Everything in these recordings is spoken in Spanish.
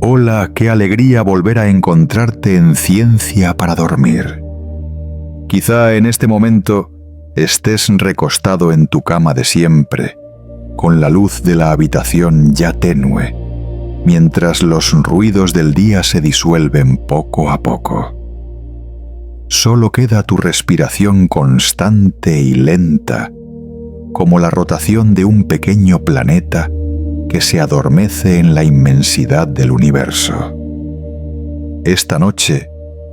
Hola, qué alegría volver a encontrarte en Ciencia para Dormir. Quizá en este momento estés recostado en tu cama de siempre, con la luz de la habitación ya tenue, mientras los ruidos del día se disuelven poco a poco. Solo queda tu respiración constante y lenta, como la rotación de un pequeño planeta que se adormece en la inmensidad del universo. Esta noche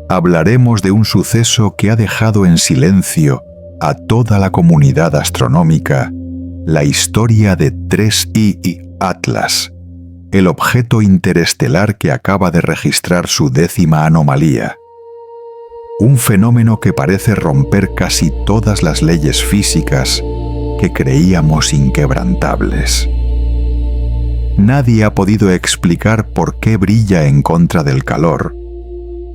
hablaremos de un suceso que ha dejado en silencio a toda la comunidad astronómica, la historia de 3I Atlas, el objeto interestelar que acaba de registrar su 10ª anomalía. Un fenómeno que parece romper casi todas las leyes físicas que creíamos inquebrantables. Nadie ha podido explicar por qué brilla en contra del calor,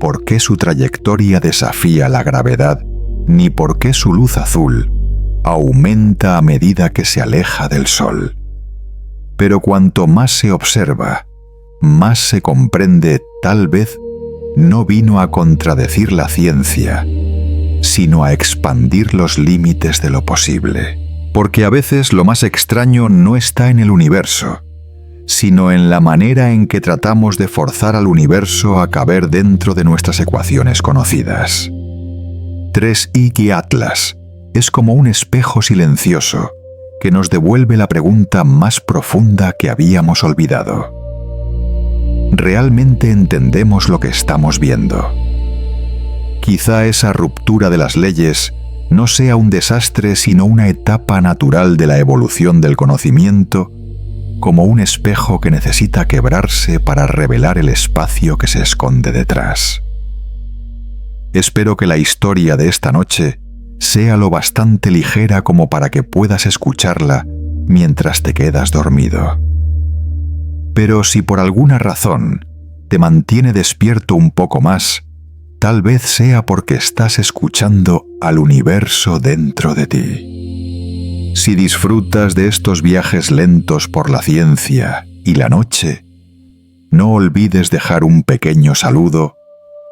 por qué su trayectoria desafía la gravedad, ni por qué su luz azul aumenta a medida que se aleja del Sol. Pero cuanto más se observa, más se comprende. Tal vez no vino a contradecir la ciencia, sino a expandir los límites de lo posible. Porque a veces lo más extraño no está en el universo, sino en la manera en que tratamos de forzar al universo a caber dentro de nuestras ecuaciones conocidas. 3I Atlas es como un espejo silencioso que nos devuelve la pregunta más profunda que habíamos olvidado. ¿Realmente entendemos lo que estamos viendo? Quizá esa ruptura de las leyes no sea un desastre, sino una etapa natural de la evolución del conocimiento, como un espejo que necesita quebrarse para revelar el espacio que se esconde detrás. Espero que la historia de esta noche sea lo bastante ligera como para que puedas escucharla mientras te quedas dormido. Pero si por alguna razón te mantiene despierto un poco más, tal vez sea porque estás escuchando al universo dentro de ti. Si disfrutas de estos viajes lentos por la ciencia y la noche, no olvides dejar un pequeño saludo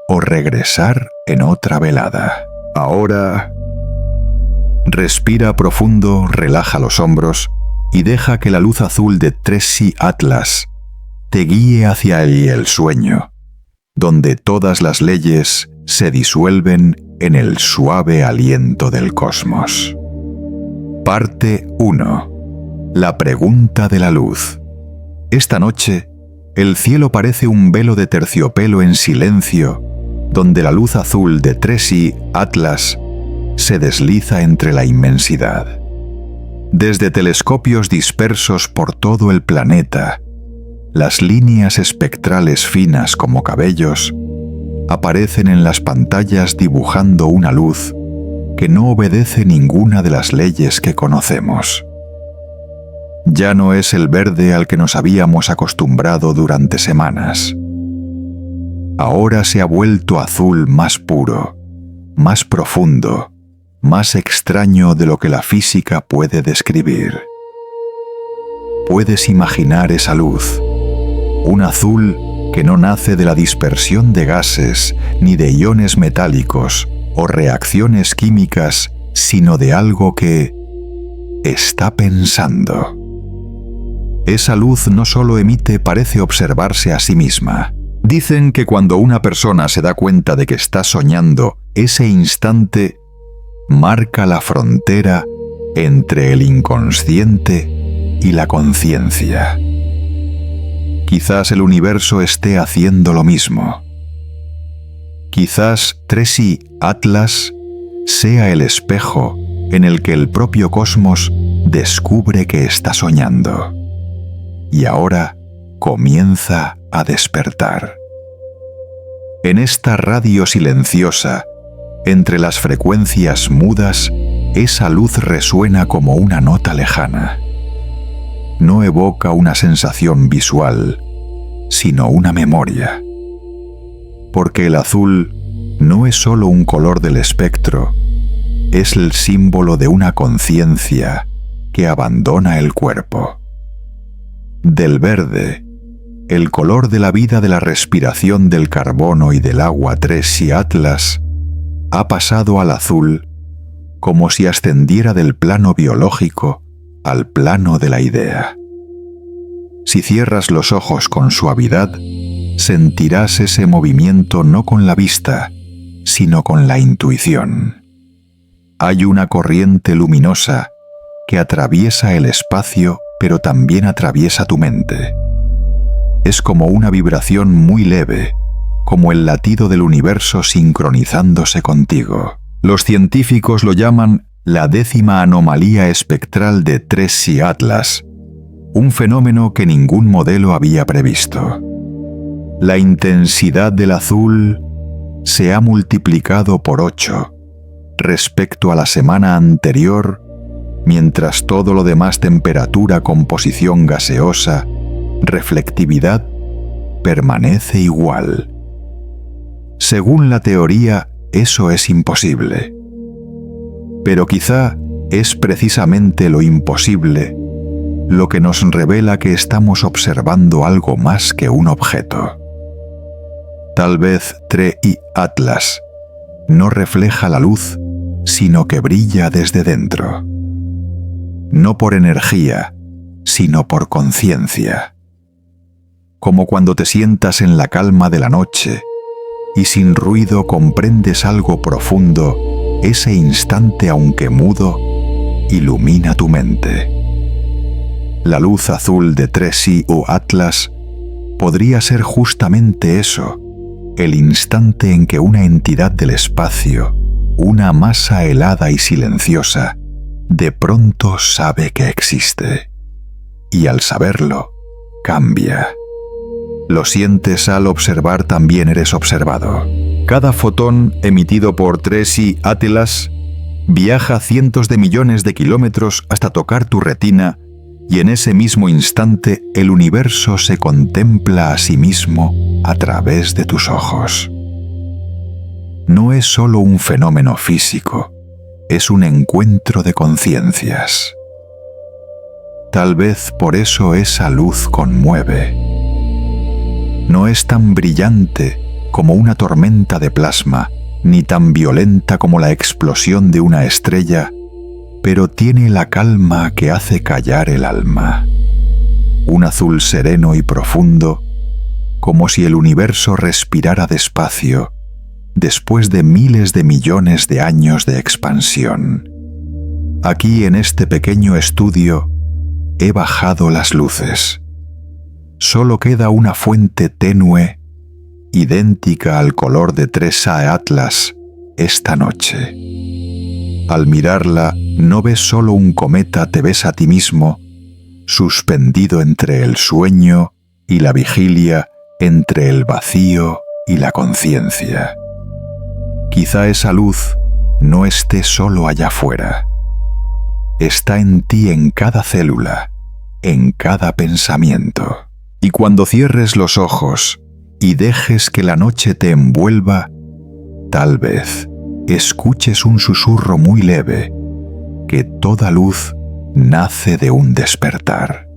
o regresar en otra velada. Ahora, respira profundo, relaja los hombros y deja que la luz azul de 3I Atlas te guíe hacia el sueño, donde todas las leyes se disuelven en el suave aliento del cosmos. Parte 1. La pregunta de la luz. Esta noche, el cielo parece un velo de terciopelo en silencio, donde la luz azul de 3I Atlas se desliza entre la inmensidad. Desde telescopios dispersos por todo el planeta, las líneas espectrales finas como cabellos aparecen en las pantallas dibujando una luz que no obedece ninguna de las leyes que conocemos. Ya no es el verde al que nos habíamos acostumbrado durante semanas. Ahora se ha vuelto azul más puro, más profundo, más extraño de lo que la física puede describir. Puedes imaginar esa luz, un azul que no nace de la dispersión de gases ni de iones metálicos o reacciones químicas, sino de algo que está pensando. Esa luz no solo emite, parece observarse a sí misma. Dicen que cuando una persona se da cuenta de que está soñando, ese instante marca la frontera entre el inconsciente y la conciencia. Quizás el universo esté haciendo lo mismo. Quizás 3I Atlas sea el espejo en el que el propio cosmos descubre que está soñando. Y ahora comienza a despertar. En esta radio silenciosa, entre las frecuencias mudas, esa luz resuena como una nota lejana. No evoca una sensación visual, sino una memoria. Porque el azul no es solo un color del espectro, es el símbolo de una conciencia que abandona el cuerpo. Del verde, el color de la vida de la respiración del carbono y del agua 3Si Atlas ha pasado al azul como si ascendiera del plano biológico al plano de la idea. Si cierras los ojos con suavidad, sentirás ese movimiento no con la vista, sino con la intuición. Hay una corriente luminosa que atraviesa el espacio, pero también atraviesa tu mente. Es como una vibración muy leve, como el latido del universo sincronizándose contigo. Los científicos lo llaman la 10ª anomalía espectral de 3Si Atlas, un fenómeno que ningún modelo había previsto. La intensidad del azul se ha multiplicado por 8 respecto a la semana anterior, mientras todo lo demás, temperatura, composición gaseosa, reflectividad, permanece igual. Según la teoría, eso es imposible. Pero quizá es precisamente lo imposible lo que nos revela que estamos observando algo más que un objeto. Tal vez 3Si Atlas no refleja la luz, sino que brilla desde dentro. No por energía, sino por conciencia. Como cuando te sientas en la calma de la noche y sin ruido comprendes algo profundo, ese instante, aunque mudo, ilumina tu mente. La luz azul de 3Si Atlas podría ser justamente eso, el instante en que una entidad del espacio, una masa helada y silenciosa, de pronto sabe que existe. Y al saberlo, cambia. Lo sientes al observar, también eres observado. Cada fotón emitido por 3Si Atlas viaja cientos de millones de kilómetros hasta tocar tu retina, y en ese mismo instante el universo se contempla a sí mismo a través de tus ojos. No es solo un fenómeno físico, es un encuentro de conciencias. Tal vez por eso esa luz conmueve. No es tan brillante como una tormenta de plasma, ni tan violenta como la explosión de una estrella, pero tiene la calma que hace callar el alma. Un azul sereno y profundo, como si el universo respirara despacio, después de miles de millones de años de expansión. Aquí, en este pequeño estudio, he bajado las luces. Solo queda una fuente tenue, idéntica al color de 3Si Atlas, esta noche. Al mirarla, no ves solo un cometa, te ves a ti mismo, suspendido entre el sueño y la vigilia, entre el vacío y la conciencia. Quizá esa luz no esté solo allá afuera. Está en ti, en cada célula, en cada pensamiento. Y cuando cierres los ojos y dejes que la noche te envuelva, tal vez escuches un susurro muy leve, que toda luz nace de un despertar.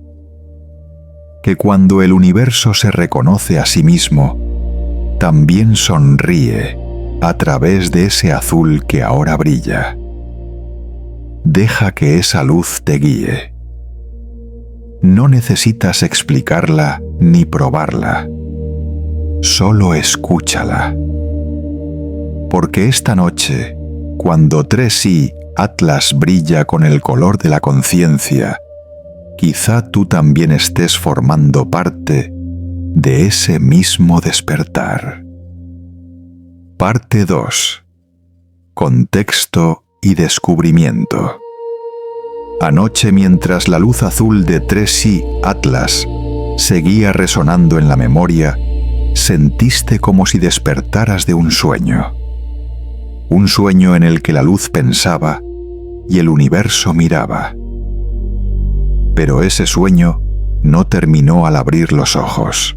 Que cuando el universo se reconoce a sí mismo, también sonríe a través de ese azul que ahora brilla. Deja que esa luz te guíe. No necesitas explicarla ni probarla. Solo escúchala. Porque esta noche, cuando 3Si Atlas brilla con el color de la conciencia, quizá tú también estés formando parte de ese mismo despertar. Parte 2. Contexto y descubrimiento. Anoche, mientras la luz azul de 3Si Atlas seguía resonando en la memoria, sentiste como si despertaras de un sueño. Un sueño en el que la luz pensaba y el universo miraba. Pero ese sueño no terminó al abrir los ojos.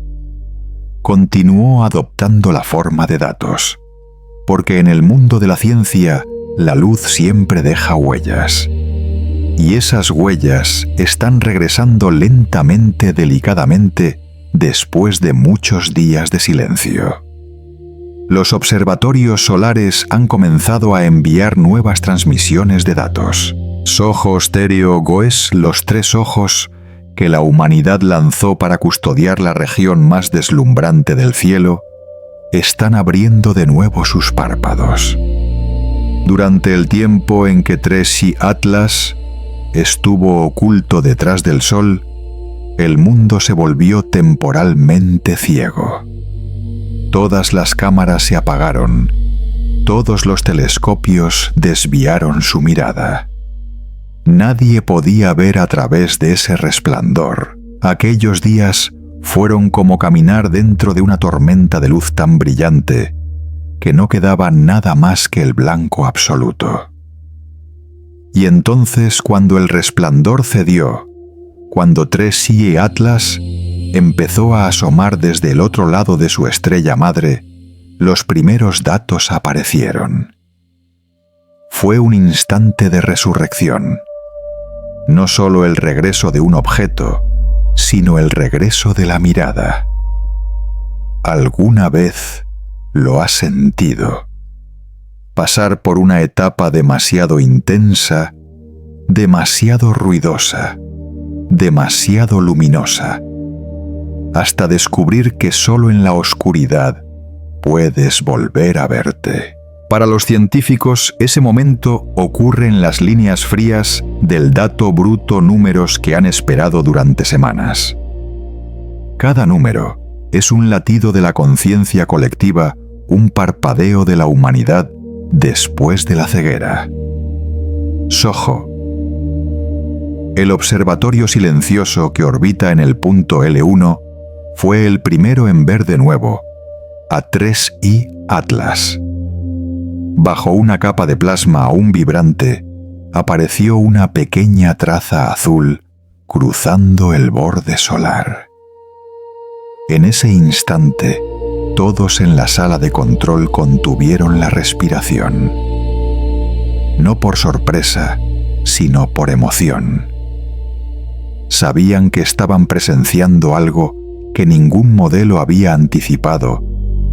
Continuó adoptando la forma de datos, porque en el mundo de la ciencia la luz siempre deja huellas. Y esas huellas están regresando lentamente, delicadamente, después de muchos días de silencio. Los observatorios solares han comenzado a enviar nuevas transmisiones de datos. SOHO, STEREO, GOES, los 3 ojos que la humanidad lanzó para custodiar la región más deslumbrante del cielo, están abriendo de nuevo sus párpados. Durante el tiempo en que 3i Atlas estuvo oculto detrás del Sol, el mundo se volvió temporalmente ciego. Todas las cámaras se apagaron, todos los telescopios desviaron su mirada. Nadie podía ver a través de ese resplandor. Aquellos días fueron como caminar dentro de una tormenta de luz tan brillante que no quedaba nada más que el blanco absoluto. Y entonces, cuando el resplandor cedió, cuando 3i Atlas empezó a asomar desde el otro lado de su estrella madre, los primeros datos aparecieron. Fue un instante de resurrección. No solo el regreso de un objeto, sino el regreso de la mirada. ¿Alguna vez lo has sentido? Pasar por una etapa demasiado intensa, demasiado ruidosa, demasiado luminosa, hasta descubrir que solo en la oscuridad puedes volver a verte. Para los científicos, ese momento ocurre en las líneas frías del dato bruto, números que han esperado durante semanas. Cada número es un latido de la conciencia colectiva, un parpadeo de la humanidad después de la ceguera. SOHO. El observatorio silencioso que orbita en el punto L1 fue el primero en ver de nuevo a 3i Atlas. Bajo una capa de plasma aún vibrante, apareció una pequeña traza azul cruzando el borde solar. En ese instante, todos en la sala de control contuvieron la respiración. No por sorpresa, sino por emoción. Sabían que estaban presenciando algo que ningún modelo había anticipado,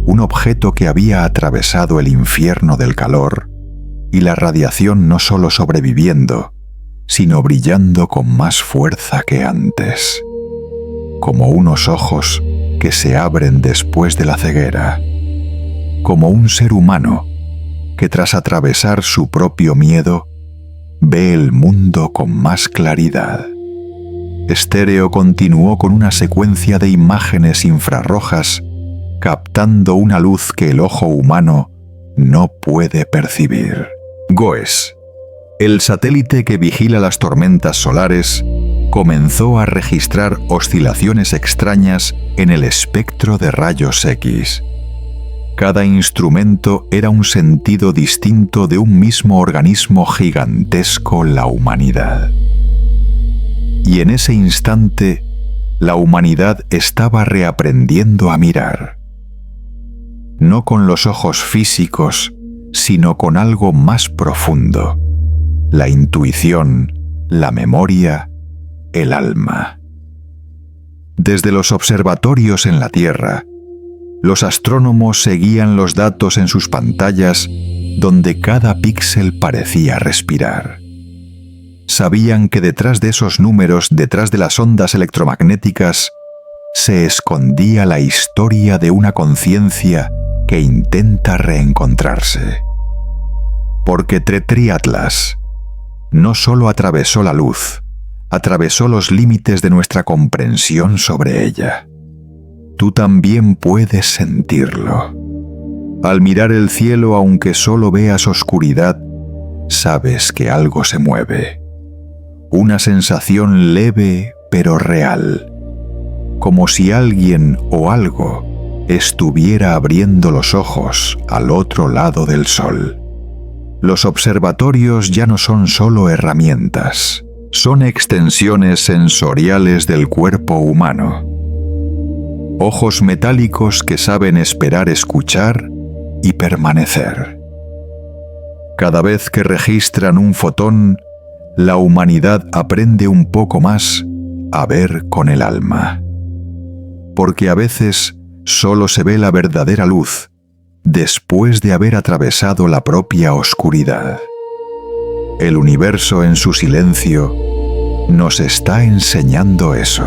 un objeto que había atravesado el infierno del calor y la radiación, no solo sobreviviendo, sino brillando con más fuerza que antes, como unos ojos que se abren después de la ceguera, como un ser humano que tras atravesar su propio miedo ve el mundo con más claridad. STEREO continuó con una secuencia de imágenes infrarrojas, captando una luz que el ojo humano no puede percibir. GOES, el satélite que vigila las tormentas solares, comenzó a registrar oscilaciones extrañas en el espectro de rayos X. Cada instrumento era un sentido distinto de un mismo organismo gigantesco, la humanidad. Y en ese instante, la humanidad estaba reaprendiendo a mirar. No con los ojos físicos, sino con algo más profundo: la intuición, la memoria, el alma. Desde los observatorios en la Tierra, los astrónomos seguían los datos en sus pantallas, donde cada píxel parecía respirar. Sabían que detrás de esos números, detrás de las ondas electromagnéticas, se escondía la historia de una conciencia que intenta reencontrarse. Porque 3i Atlas no solo atravesó la luz, atravesó los límites de nuestra comprensión sobre ella. Tú también puedes sentirlo. Al mirar el cielo, aunque solo veas oscuridad, sabes que algo se mueve. Una sensación leve pero real, como si alguien o algo estuviera abriendo los ojos al otro lado del sol. Los observatorios ya no son solo herramientas, son extensiones sensoriales del cuerpo humano. Ojos metálicos que saben esperar, escuchar y permanecer. Cada vez que registran un fotón, la humanidad aprende un poco más a ver con el alma. porque a veces solo se ve la verdadera luz después de haber atravesado la propia oscuridad. El universo en su silencio nos está enseñando eso.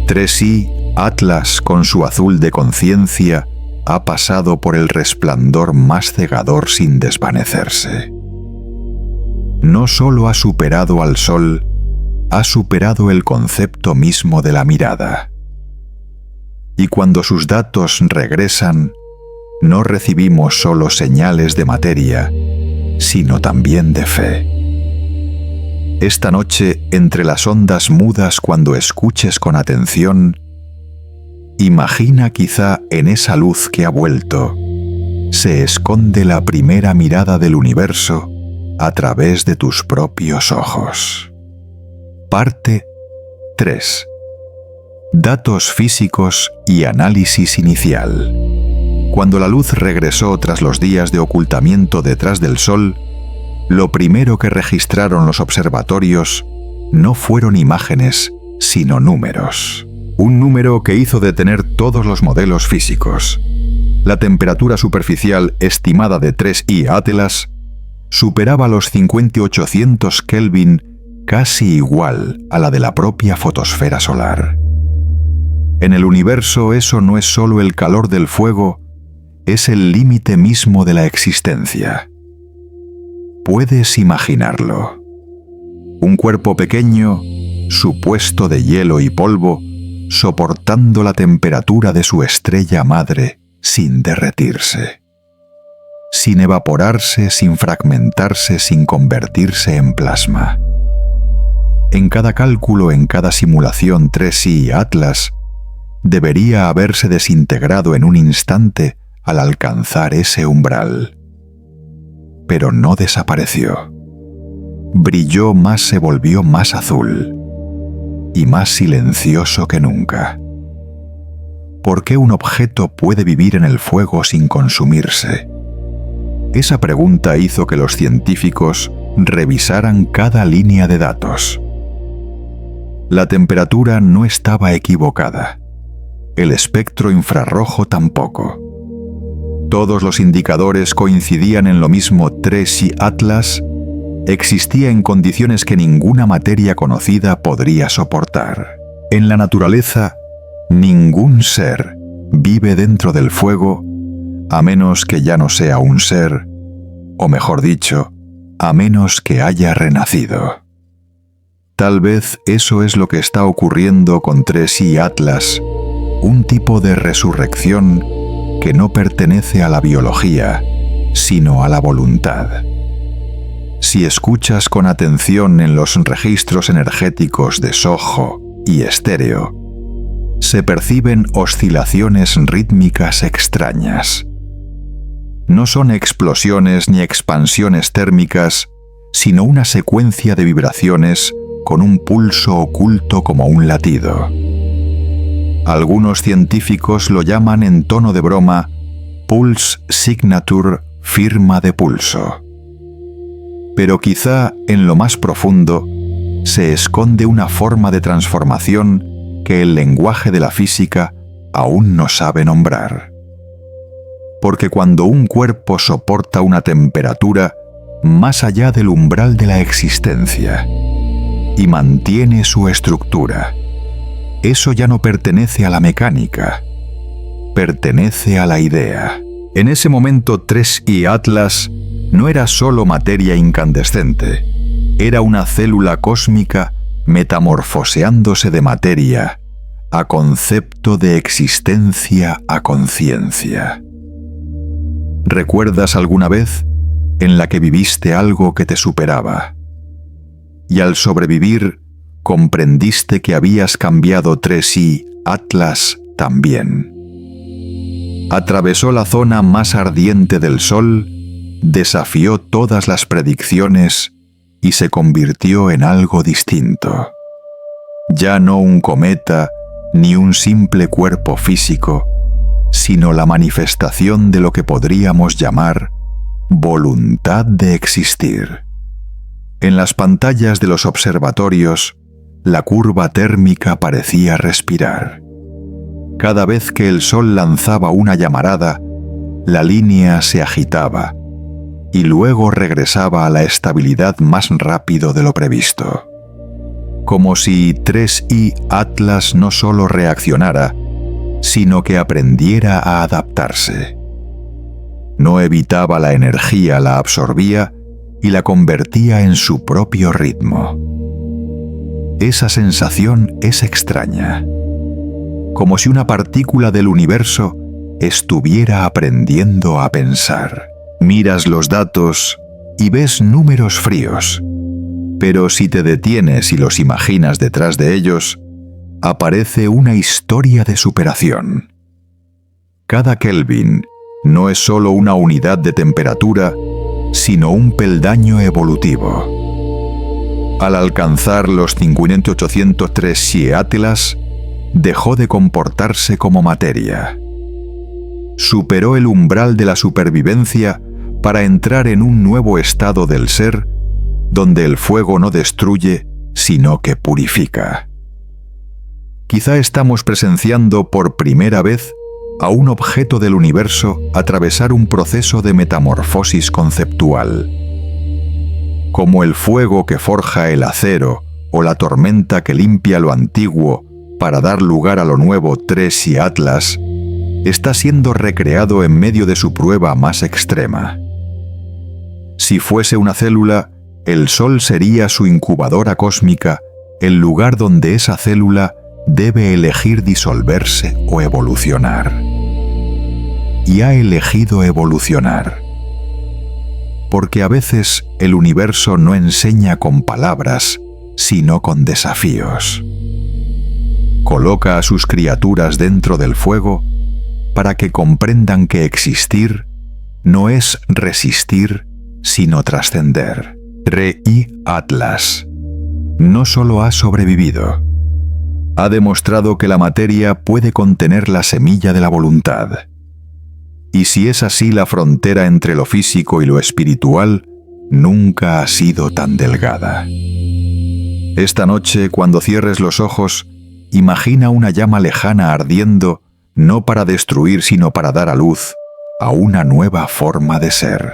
3i Atlas, con su azul de conciencia, ha pasado por el resplandor más cegador sin desvanecerse. No solo ha superado al sol, ha superado el concepto mismo de la mirada. Y cuando sus datos regresan, no recibimos solo señales de materia, sino también de fe. Esta noche, entre las ondas mudas, cuando escuches con atención, imagina quizá en esa luz que ha vuelto, se esconde la primera mirada del universo a través de tus propios ojos. Parte 3. Datos físicos y análisis inicial. Cuando la luz regresó tras los días de ocultamiento detrás del Sol, lo primero que registraron los observatorios no fueron imágenes, sino números. Un número que hizo detener todos los modelos físicos. La temperatura superficial estimada de 3i Atlas superaba los 5800 Kelvin, casi igual a la de la propia fotosfera solar. En el universo eso no es solo el calor del fuego, es el límite mismo de la existencia. Puedes imaginarlo. Un cuerpo pequeño, supuesto de hielo y polvo, soportando la temperatura de su estrella madre sin derretirse. Sin evaporarse, sin fragmentarse, sin convertirse en plasma. En cada cálculo, en cada simulación 3i Atlas, debería haberse desintegrado en un instante al alcanzar ese umbral. Pero no desapareció. Brilló más, se volvió más azul y más silencioso que nunca. ¿Por qué un objeto puede vivir en el fuego sin consumirse? Esa pregunta hizo que los científicos revisaran cada línea de datos. La temperatura no estaba equivocada. El espectro infrarrojo tampoco. Todos los indicadores coincidían en lo mismo. 3i Atlas existía en condiciones que ninguna materia conocida podría soportar. En la naturaleza, ningún ser vive dentro del fuego a menos que ya no sea un ser, o mejor dicho, a menos que haya renacido. Tal vez eso es lo que está ocurriendo con 3i Atlas, un tipo de resurrección que no pertenece a la biología, sino a la voluntad. Si escuchas con atención en los registros energéticos de Soho y estéreo, se perciben oscilaciones rítmicas extrañas. No son explosiones ni expansiones térmicas, sino una secuencia de vibraciones con un pulso oculto como un latido. Algunos científicos lo llaman en tono de broma Pulse Signature, firma de pulso. Pero quizá en lo más profundo se esconde una forma de transformación que el lenguaje de la física aún no sabe nombrar. Porque cuando un cuerpo soporta una temperatura más allá del umbral de la existencia y mantiene su estructura, eso ya no pertenece a la mecánica, pertenece a la idea. En ese momento 3i Atlas no era solo materia incandescente, era una célula cósmica metamorfoseándose de materia a concepto de existencia a conciencia. ¿Recuerdas alguna vez en la que viviste algo que te superaba? Y al sobrevivir, comprendiste que habías cambiado 3i Atlas también. Atravesó la zona más ardiente del Sol, desafió todas las predicciones y se convirtió en algo distinto. Ya no un cometa ni un simple cuerpo físico, sino la manifestación de lo que podríamos llamar voluntad de existir. En las pantallas de los observatorios, la curva térmica parecía respirar. Cada vez que el sol lanzaba una llamarada, la línea se agitaba y luego regresaba a la estabilidad más rápido de lo previsto. Como si 3i Atlas no solo reaccionara, sino que aprendiera a adaptarse. No evitaba la energía, la absorbía y la convertía en su propio ritmo. Esa sensación es extraña, como si una partícula del universo estuviera aprendiendo a pensar. Miras los datos y ves números fríos, pero si te detienes y los imaginas detrás de ellos, aparece una historia de superación. Cada Kelvin no es solo una unidad de temperatura, sino un peldaño evolutivo. Al alcanzar los 5803 Xi Atlas, dejó de comportarse como materia. Superó el umbral de la supervivencia para entrar en un nuevo estado del ser, donde el fuego no destruye, sino que purifica. Quizá estamos presenciando por primera vez a un objeto del universo atravesar un proceso de metamorfosis conceptual. Como el fuego que forja el acero o la tormenta que limpia lo antiguo para dar lugar a lo nuevo 3i Atlas, está siendo recreado en medio de su prueba más extrema. Si fuese una célula, el Sol sería su incubadora cósmica, el lugar donde esa célula debe elegir disolverse o evolucionar. Y ha elegido evolucionar. Porque a veces el universo no enseña con palabras, sino con desafíos. Coloca a sus criaturas dentro del fuego para que comprendan que existir no es resistir, sino trascender. 3i Atlas no solo ha sobrevivido, ha demostrado que la materia puede contener la semilla de la voluntad. Y si es así, la frontera entre lo físico y lo espiritual nunca ha sido tan delgada. Esta noche, cuando cierres los ojos, imagina una llama lejana ardiendo, no para destruir, sino para dar a luz a una nueva forma de ser.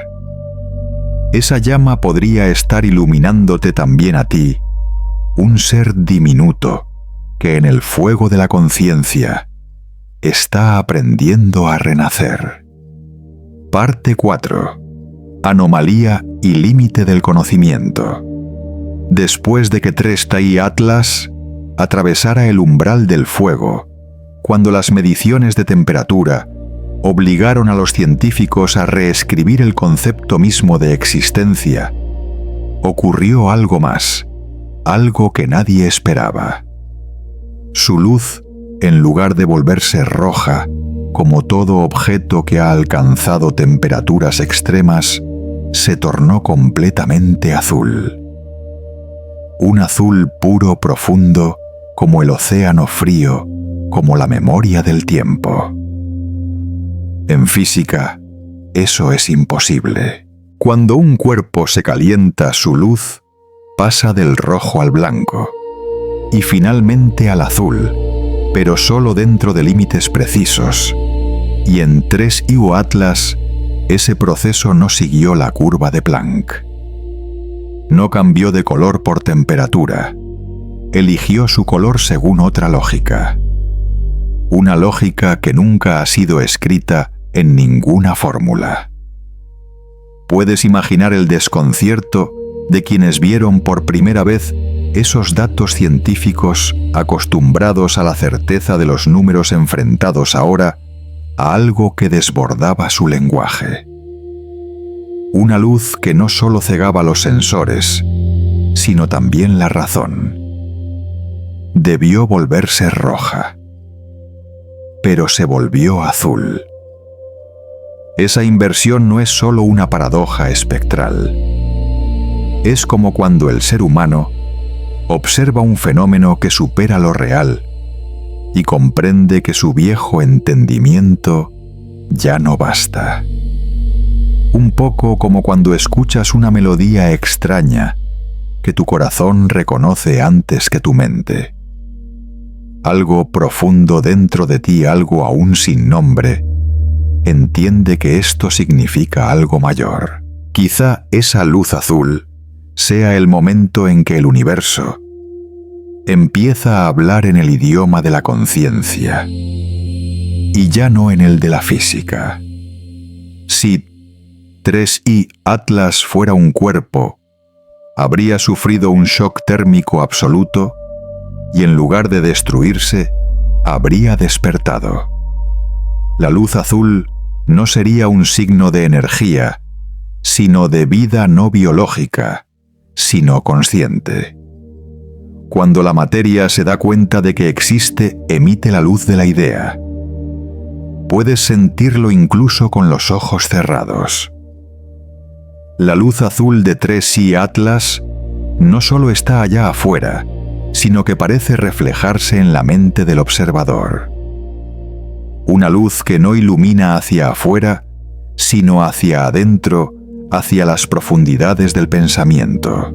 Esa llama podría estar iluminándote también a ti, un ser diminuto que en el fuego de la conciencia está aprendiendo a renacer. Parte 4. Anomalía y límite del conocimiento. Después de que 3i Atlas atravesara el umbral del fuego, cuando las mediciones de temperatura obligaron a los científicos a reescribir el concepto mismo de existencia, ocurrió algo más, algo que nadie esperaba. Su luz, en lugar de volverse roja, como todo objeto que ha alcanzado temperaturas extremas, se tornó completamente azul. Un azul puro profundo, como el océano frío, como la memoria del tiempo. En física, eso es imposible. Cuando un cuerpo se calienta, su luz pasa del rojo al blanco y finalmente al azul, pero solo dentro de límites precisos. Y en 3i Atlas, ese proceso no siguió la curva de Planck. No cambió de color por temperatura. Eligió su color según otra lógica. Una lógica que nunca ha sido escrita en ninguna fórmula. Puedes imaginar el desconcierto de quienes vieron por primera vez esos datos científicos acostumbrados a la certeza de los números enfrentados ahora a algo que desbordaba su lenguaje. Una luz que no solo cegaba los sensores, sino también la razón. Debió volverse roja, pero se volvió azul. Esa inversión no es solo una paradoja espectral. Es como cuando el ser humano observa un fenómeno que supera lo real y comprende que su viejo entendimiento ya no basta. Un poco como cuando escuchas una melodía extraña que tu corazón reconoce antes que tu mente. algo profundo dentro de ti, algo aún sin nombre, entiende que esto significa algo mayor. Quizá esa luz azul sea el momento en que el universo empieza a hablar en el idioma de la conciencia y ya no en el de la física. Si 3i Atlas fuera un cuerpo, habría sufrido un shock térmico absoluto y en lugar de destruirse, habría despertado. La luz azul no sería un signo de energía, sino de vida no biológica, sino consciente. Cuando la materia se da cuenta de que existe, emite la luz de la idea. Puedes sentirlo incluso con los ojos cerrados. La luz azul de 3i Atlas no solo está allá afuera, sino que parece reflejarse en la mente del observador. Una luz que no ilumina hacia afuera, sino hacia adentro, hacia las profundidades del pensamiento.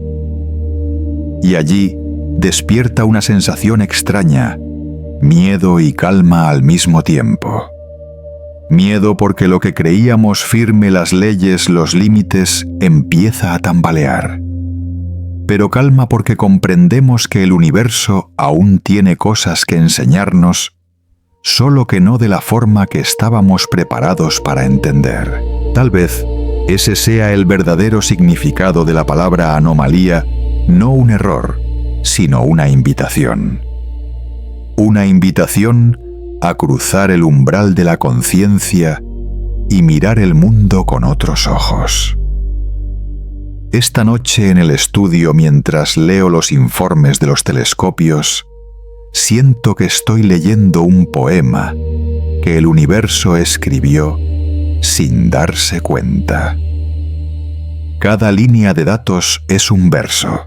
Y allí despierta una sensación extraña, miedo y calma al mismo tiempo. Miedo porque lo que creíamos firme, las leyes, los límites, empieza a tambalear. Pero calma porque comprendemos que el universo aún tiene cosas que enseñarnos, solo que no de la forma que estábamos preparados para entender. Tal vez ese sea el verdadero significado de la palabra anomalía, no un error, sino una invitación. Una invitación a cruzar el umbral de la conciencia y mirar el mundo con otros ojos. Esta noche en el estudio, mientras leo los informes de los telescopios, siento que estoy leyendo un poema que el universo escribió sin darse cuenta. Cada línea de datos es un verso.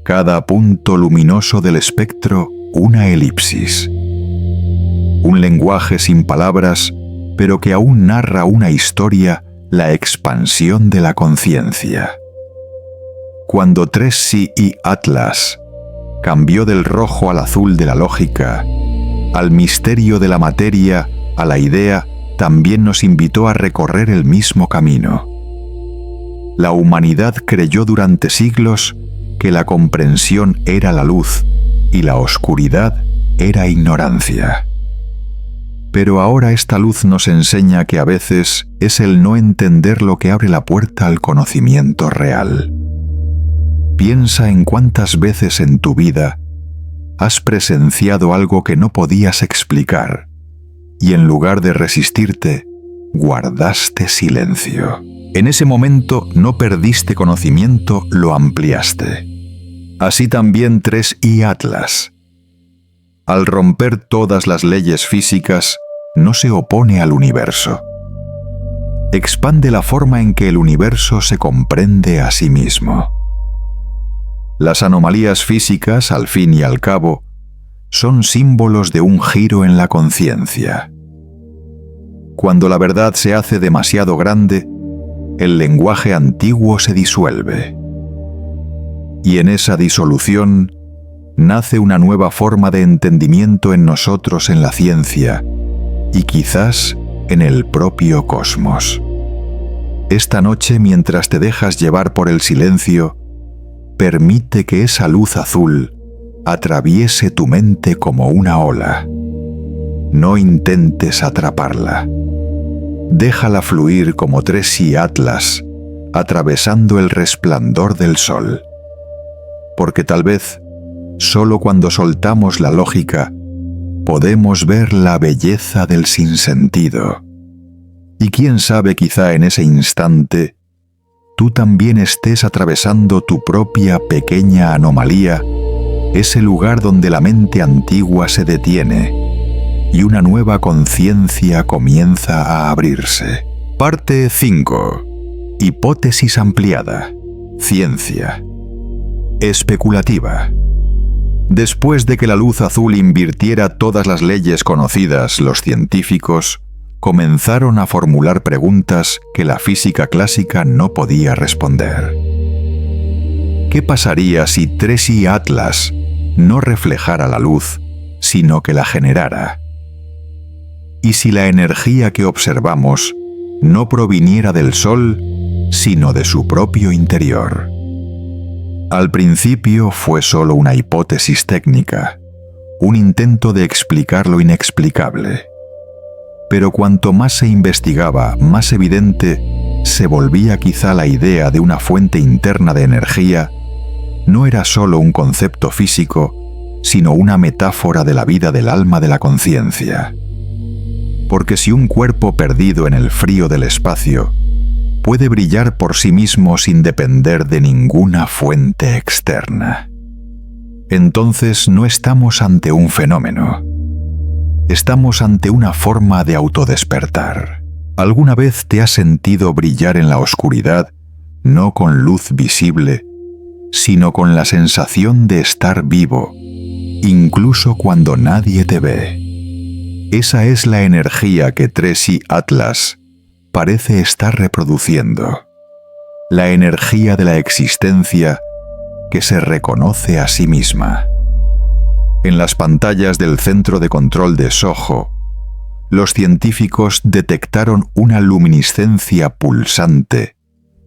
Cada punto luminoso del espectro una elipsis. Un lenguaje sin palabras, pero que aún narra una historia, la expansión de la conciencia. Cuando 3i Atlas cambió del rojo al azul de la lógica, al misterio de la materia, a la idea, también nos invitó a recorrer el mismo camino. La humanidad creyó durante siglos que la comprensión era la luz y la oscuridad era ignorancia. Pero ahora esta luz nos enseña que a veces es el no entender lo que abre la puerta al conocimiento real. Piensa en cuántas veces en tu vida has presenciado algo que no podías explicar y en lugar de resistirte, guardaste silencio. En ese momento no perdiste conocimiento, lo ampliaste. Así también 3i Atlas. Al romper todas las leyes físicas, no se opone al universo. Expande la forma en que el universo se comprende a sí mismo. Las anomalías físicas, al fin y al cabo, son símbolos de un giro en la conciencia. Cuando la verdad se hace demasiado grande, el lenguaje antiguo se disuelve. Y en esa disolución nace una nueva forma de entendimiento en nosotros, en la ciencia, y quizás en el propio cosmos. Esta noche, mientras te dejas llevar por el silencio, permite que esa luz azul atraviese tu mente como una ola. No intentes atraparla. Déjala fluir como 3i Atlas, atravesando el resplandor del sol. Porque tal vez, solo cuando soltamos la lógica, podemos ver la belleza del sinsentido. Y quién sabe, quizá en ese instante, tú también estés atravesando tu propia pequeña anomalía, ese lugar donde la mente antigua se detiene y una nueva conciencia comienza a abrirse. Parte 5. Hipótesis ampliada. Ciencia. Especulativa. Después de que la luz azul invirtiera todas las leyes conocidas, los científicos comenzaron a formular preguntas que la física clásica no podía responder. ¿Qué pasaría si 3i Atlas no reflejara la luz sino que la generara. ¿Y si la energía que observamos no proviniera del Sol, sino de su propio interior? Al principio fue solo una hipótesis técnica, un intento de explicar lo inexplicable. Pero cuanto más se investigaba, más evidente se volvía quizá la idea de una fuente interna de energía. No era solo un concepto físico, sino una metáfora de la vida del alma de la conciencia. Porque si un cuerpo perdido en el frío del espacio puede brillar por sí mismo sin depender de ninguna fuente externa, entonces no estamos ante un fenómeno. Estamos ante una forma de autodespertar. ¿Alguna vez te has sentido brillar en la oscuridad, no con luz visible, sino con la sensación de estar vivo, incluso cuando nadie te ve? Esa es la energía que Tracy Atlas parece estar reproduciendo. La energía de la existencia que se reconoce a sí misma. En las pantallas del centro de control de Soho, los científicos detectaron una luminiscencia pulsante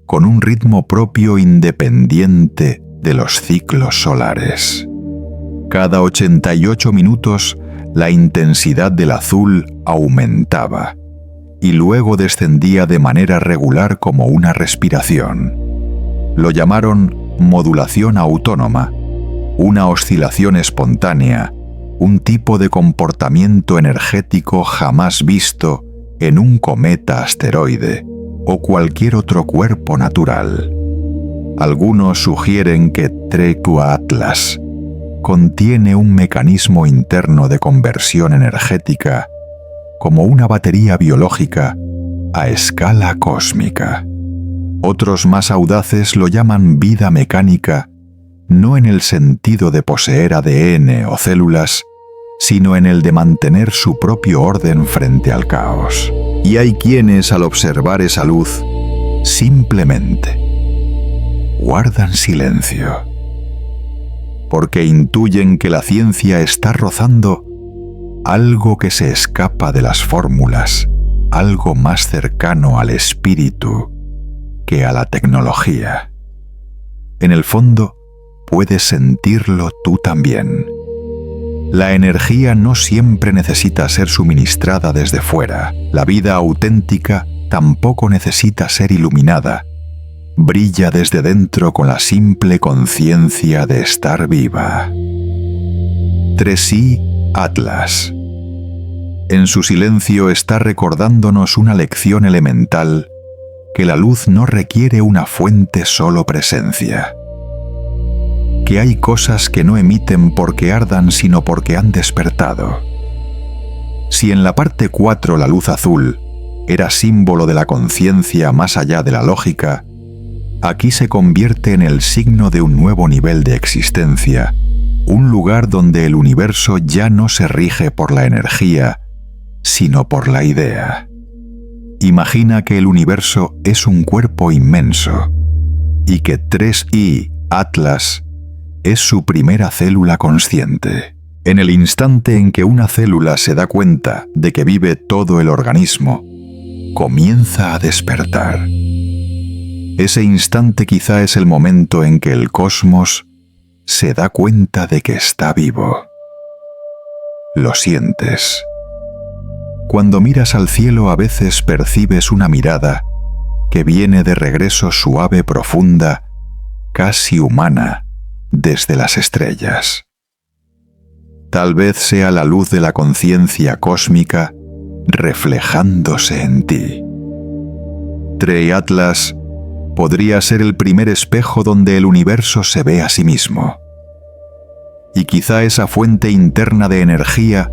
con un ritmo propio independiente de los ciclos solares. Cada 88 minutos, la intensidad del azul aumentaba y luego descendía de manera regular como una respiración. Lo llamaron modulación autónoma, una oscilación espontánea, un tipo de comportamiento energético jamás visto en un cometa asteroide o cualquier otro cuerpo natural. Algunos sugieren que Tracy Atlas contiene un mecanismo interno de conversión energética como una batería biológica a escala cósmica. Otros más audaces lo llaman vida mecánica, no en el sentido de poseer ADN o células, sino en el de mantener su propio orden frente al caos. Y hay quienes, al observar esa luz, simplemente guardan silencio, porque intuyen que la ciencia está rozando algo que se escapa de las fórmulas, algo más cercano al espíritu que a la tecnología. En el fondo, puedes sentirlo tú también. La energía no siempre necesita ser suministrada desde fuera. La vida auténtica tampoco necesita ser iluminada. Brilla desde dentro con la simple conciencia de estar viva. Tracy Atlas. En su silencio está recordándonos una lección elemental, que la luz no requiere una fuente solo presencia. Que hay cosas que no emiten porque ardan, sino porque han despertado. Si en la parte 4 la luz azul era símbolo de la conciencia más allá de la lógica, aquí se convierte en el signo de un nuevo nivel de existencia, un lugar donde el universo ya no se rige por la energía, sino por la idea. Imagina que el universo es un cuerpo inmenso y que Tracy Atlas es su primera célula consciente. En el instante en que una célula se da cuenta de que vive todo el organismo, comienza a despertar. Ese instante quizá es el momento en que el cosmos se da cuenta de que está vivo. Lo sientes. Cuando miras al cielo a veces percibes una mirada que viene de regreso suave, profunda, casi humana, desde las estrellas. Tal vez sea la luz de la conciencia cósmica reflejándose en ti. Tracy Atlas podría ser el primer espejo donde el universo se ve a sí mismo. Y quizá esa fuente interna de energía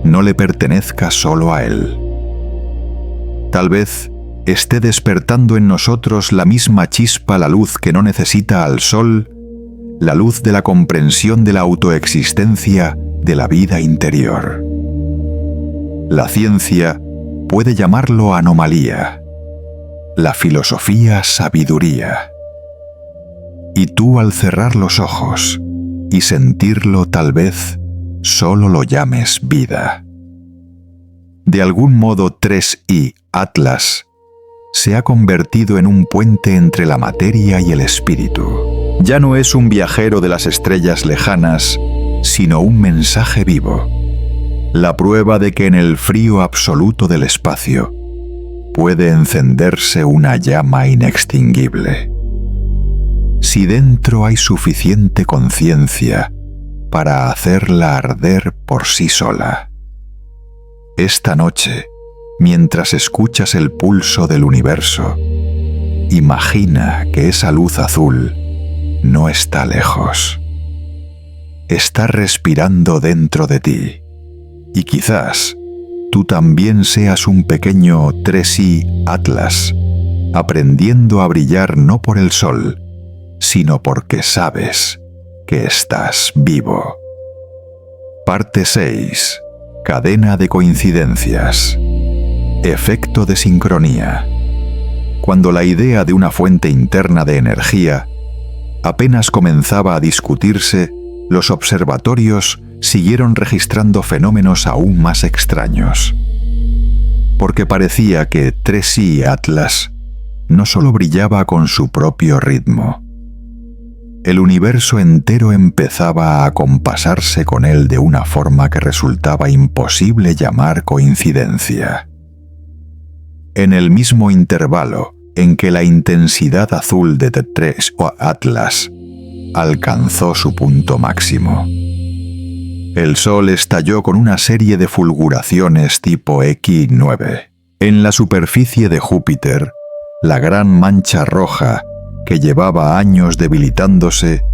no le pertenezca solo a él. Tal vez esté despertando en nosotros la misma chispa, la luz que no necesita al sol, la luz de la comprensión de la autoexistencia de la vida interior. La ciencia puede llamarlo anomalía, la filosofía sabiduría. Y tú, al cerrar los ojos y sentirlo, tal vez solo lo llames vida. De algún modo 3i Atlas se ha convertido en un puente entre la materia y el espíritu. Ya no es un viajero de las estrellas lejanas, sino un mensaje vivo. La prueba de que en el frío absoluto del espacio puede encenderse una llama inextinguible. Si dentro hay suficiente conciencia para hacerla arder por sí sola. Esta noche, mientras escuchas el pulso del universo, imagina que esa luz azul no está lejos. Está respirando dentro de ti, y quizás tú también seas un pequeño 3i Atlas, aprendiendo a brillar no por el sol, sino porque sabes que estás vivo. Parte 6. Cadena de coincidencias. Efecto de sincronía. Cuando la idea de una fuente interna de energía apenas comenzaba a discutirse, los observatorios siguieron registrando fenómenos aún más extraños. Porque parecía que 3i Atlas no solo brillaba con su propio ritmo. El universo entero empezaba a acompasarse con él de una forma que resultaba imposible llamar coincidencia. En el mismo intervalo en que la intensidad azul de 3i Atlas alcanzó su punto máximo, el Sol estalló con una serie de fulguraciones tipo X9. En la superficie de Júpiter, la gran mancha roja, que llevaba años debilitándose,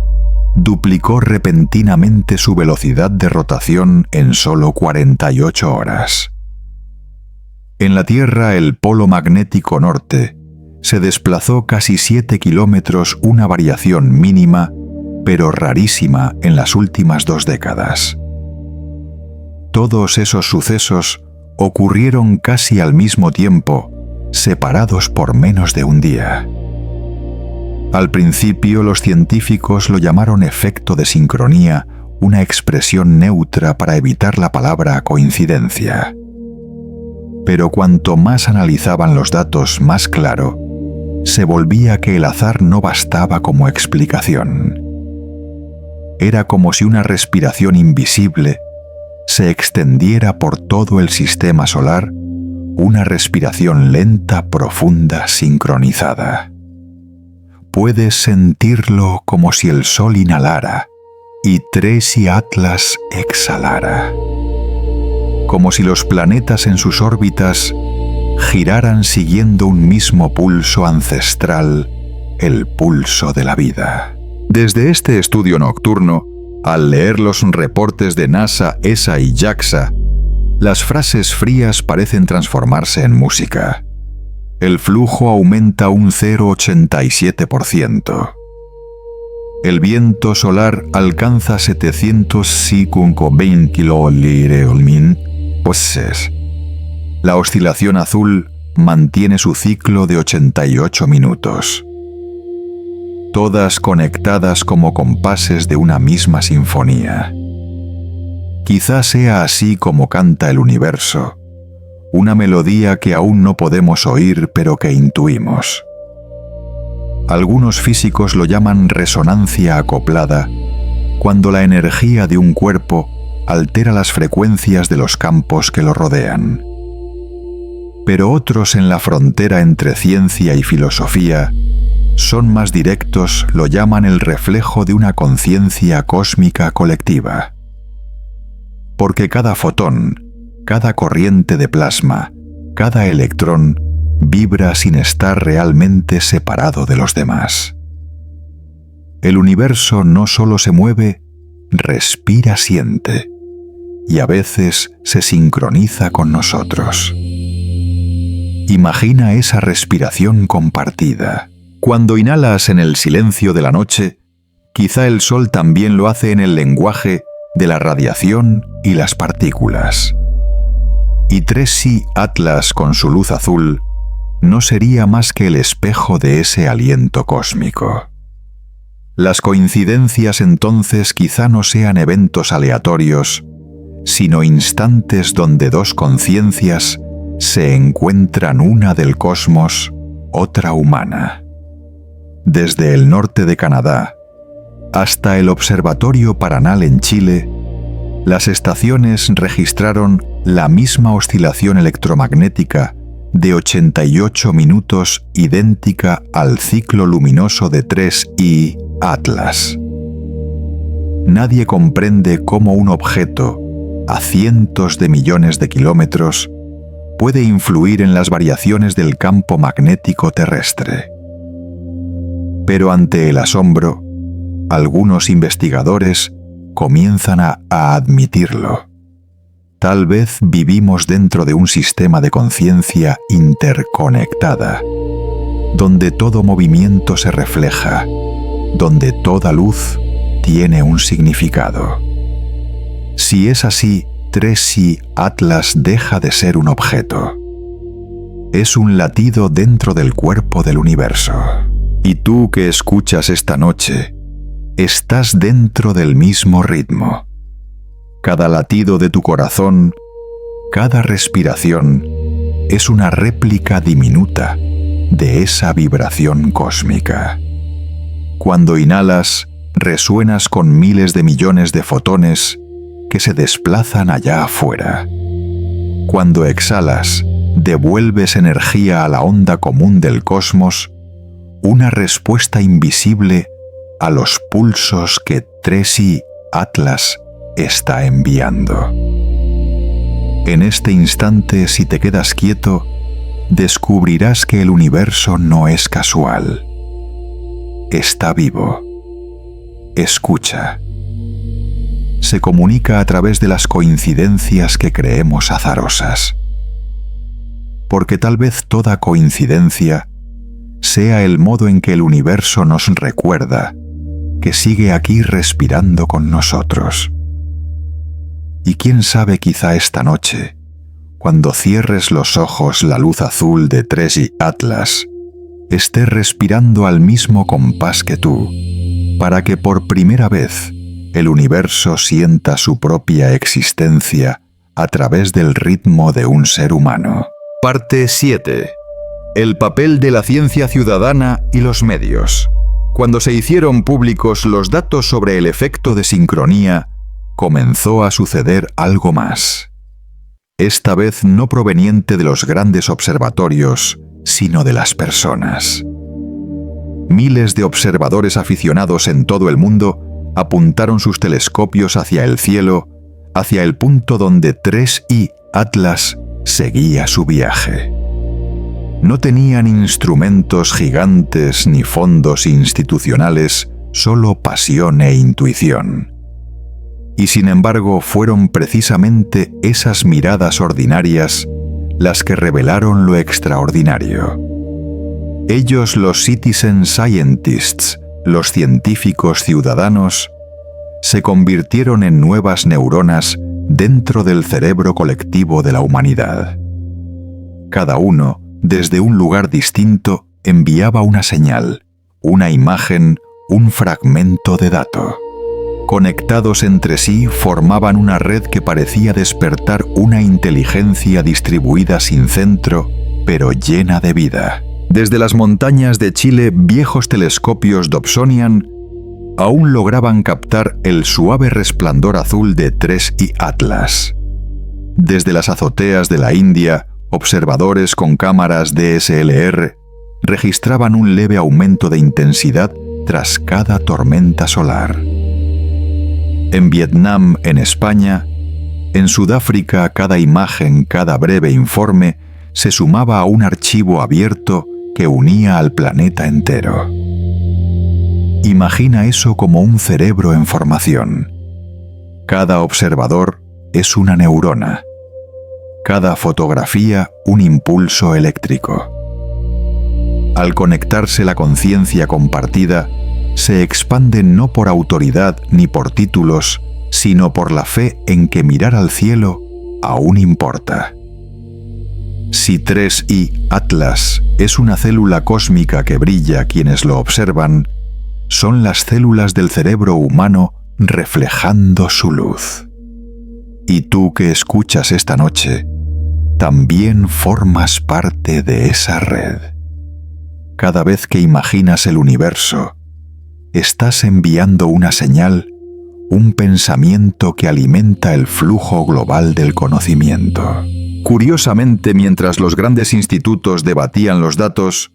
duplicó repentinamente su velocidad de rotación en solo 48 horas. En la Tierra, el polo magnético norte se desplazó casi 7 kilómetros, una variación mínima, pero rarísima en las últimas 2 décadas. Todos esos sucesos ocurrieron casi al mismo tiempo, separados por menos de un día. Al principio los científicos lo llamaron efecto de sincronía, una expresión neutra para evitar la palabra coincidencia. Pero cuanto más analizaban los datos, más claro se volvía que el azar no bastaba como explicación. Era como si una respiración invisible se extendiera por todo el sistema solar, una respiración lenta, profunda, sincronizada. Puedes sentirlo como si el Sol inhalara y 3i Atlas exhalara. Como si los planetas en sus órbitas giraran siguiendo un mismo pulso ancestral, el pulso de la vida. Desde este estudio nocturno, al leer los reportes de NASA, ESA y JAXA, las frases frías parecen transformarse en música. El flujo aumenta un 0,87%. El viento solar alcanza 720 km/min. La oscilación azul mantiene su ciclo de 88 minutos. Todas conectadas como compases de una misma sinfonía. Quizá sea así como canta el universo, una melodía que aún no podemos oír pero que intuimos. Algunos físicos lo llaman resonancia acoplada, cuando la energía de un cuerpo altera las frecuencias de los campos que lo rodean. Pero otros en la frontera entre ciencia y filosofía son más directos, lo llaman el reflejo de una conciencia cósmica colectiva. Porque cada fotón, cada corriente de plasma, cada electrón vibra sin estar realmente separado de los demás. El universo no solo se mueve, respira, siente, y a veces se sincroniza con nosotros. Imagina esa respiración compartida. Cuando inhalas en el silencio de la noche, quizá el Sol también lo hace en el lenguaje de la radiación y las partículas. Y 3i Atlas con su luz azul no sería más que el espejo de ese aliento cósmico. Las coincidencias entonces quizá no sean eventos aleatorios, sino instantes donde dos conciencias se encuentran, una del cosmos, otra humana. Desde el norte de Canadá hasta el Observatorio Paranal en Chile, las estaciones registraron la misma oscilación electromagnética de 88 minutos, idéntica al ciclo luminoso de 3I Atlas. Nadie comprende cómo un objeto a cientos de millones de kilómetros puede influir en las variaciones del campo magnético terrestre. Pero ante el asombro, algunos investigadores comienzan a admitirlo. Tal vez vivimos dentro de un sistema de conciencia interconectada, donde todo movimiento se refleja, donde toda luz tiene un significado. Si es así, 3I Atlas deja de ser un objeto. Es un latido dentro del cuerpo del universo. Y tú que escuchas esta noche, estás dentro del mismo ritmo. Cada latido de tu corazón, cada respiración, es una réplica diminuta de esa vibración cósmica. Cuando inhalas, resuenas con miles de millones de fotones que se desplazan allá afuera. Cuando exhalas, devuelves energía a la onda común del cosmos, una respuesta invisible a los pulsos que 3I Atlas está enviando. En este instante, si te quedas quieto, descubrirás que el universo no es casual. Está vivo. Escucha. Se comunica a través de las coincidencias que creemos azarosas. Porque tal vez toda coincidencia sea el modo en que el universo nos recuerda que sigue aquí respirando con nosotros. Y quién sabe, quizá esta noche, cuando cierres los ojos, la luz azul de 3I Atlas esté respirando al mismo compás que tú, para que por primera vez el universo sienta su propia existencia a través del ritmo de un ser humano. Parte 7. El papel de la ciencia ciudadana y los medios. Cuando se hicieron públicos los datos sobre el efecto de sincronía, comenzó a suceder algo más. Esta vez no proveniente de los grandes observatorios, sino de las personas. Miles de observadores aficionados en todo el mundo apuntaron sus telescopios hacia el cielo, hacia el punto donde 3I Atlas seguía su viaje. No tenían instrumentos gigantes ni fondos institucionales, solo pasión e intuición. Y sin embargo fueron precisamente esas miradas ordinarias las que revelaron lo extraordinario. Ellos, los citizen scientists, los científicos ciudadanos, se convirtieron en nuevas neuronas dentro del cerebro colectivo de la humanidad. Cada uno, desde un lugar distinto, enviaba una señal, una imagen, un fragmento de dato. Conectados entre sí, formaban una red que parecía despertar una inteligencia distribuida sin centro, pero llena de vida. Desde las montañas de Chile, viejos telescopios Dobsonian aún lograban captar el suave resplandor azul de 3I Atlas. Desde las azoteas de la India, observadores con cámaras DSLR registraban un leve aumento de intensidad tras cada tormenta solar. En Vietnam, en España, en Sudáfrica, cada imagen, cada breve informe se sumaba a un archivo abierto que unía al planeta entero. Imagina eso como un cerebro en formación. Cada observador es una neurona. Cada fotografía un impulso eléctrico. Al conectarse la conciencia compartida, se expande no por autoridad ni por títulos, sino por la fe en que mirar al cielo aún importa. Si 3I Atlas es una célula cósmica que brilla, quienes lo observan son las células del cerebro humano reflejando su luz. Y tú que escuchas esta noche, también formas parte de esa red. Cada vez que imaginas el universo, estás enviando una señal, un pensamiento que alimenta el flujo global del conocimiento. Curiosamente, mientras los grandes institutos debatían los datos,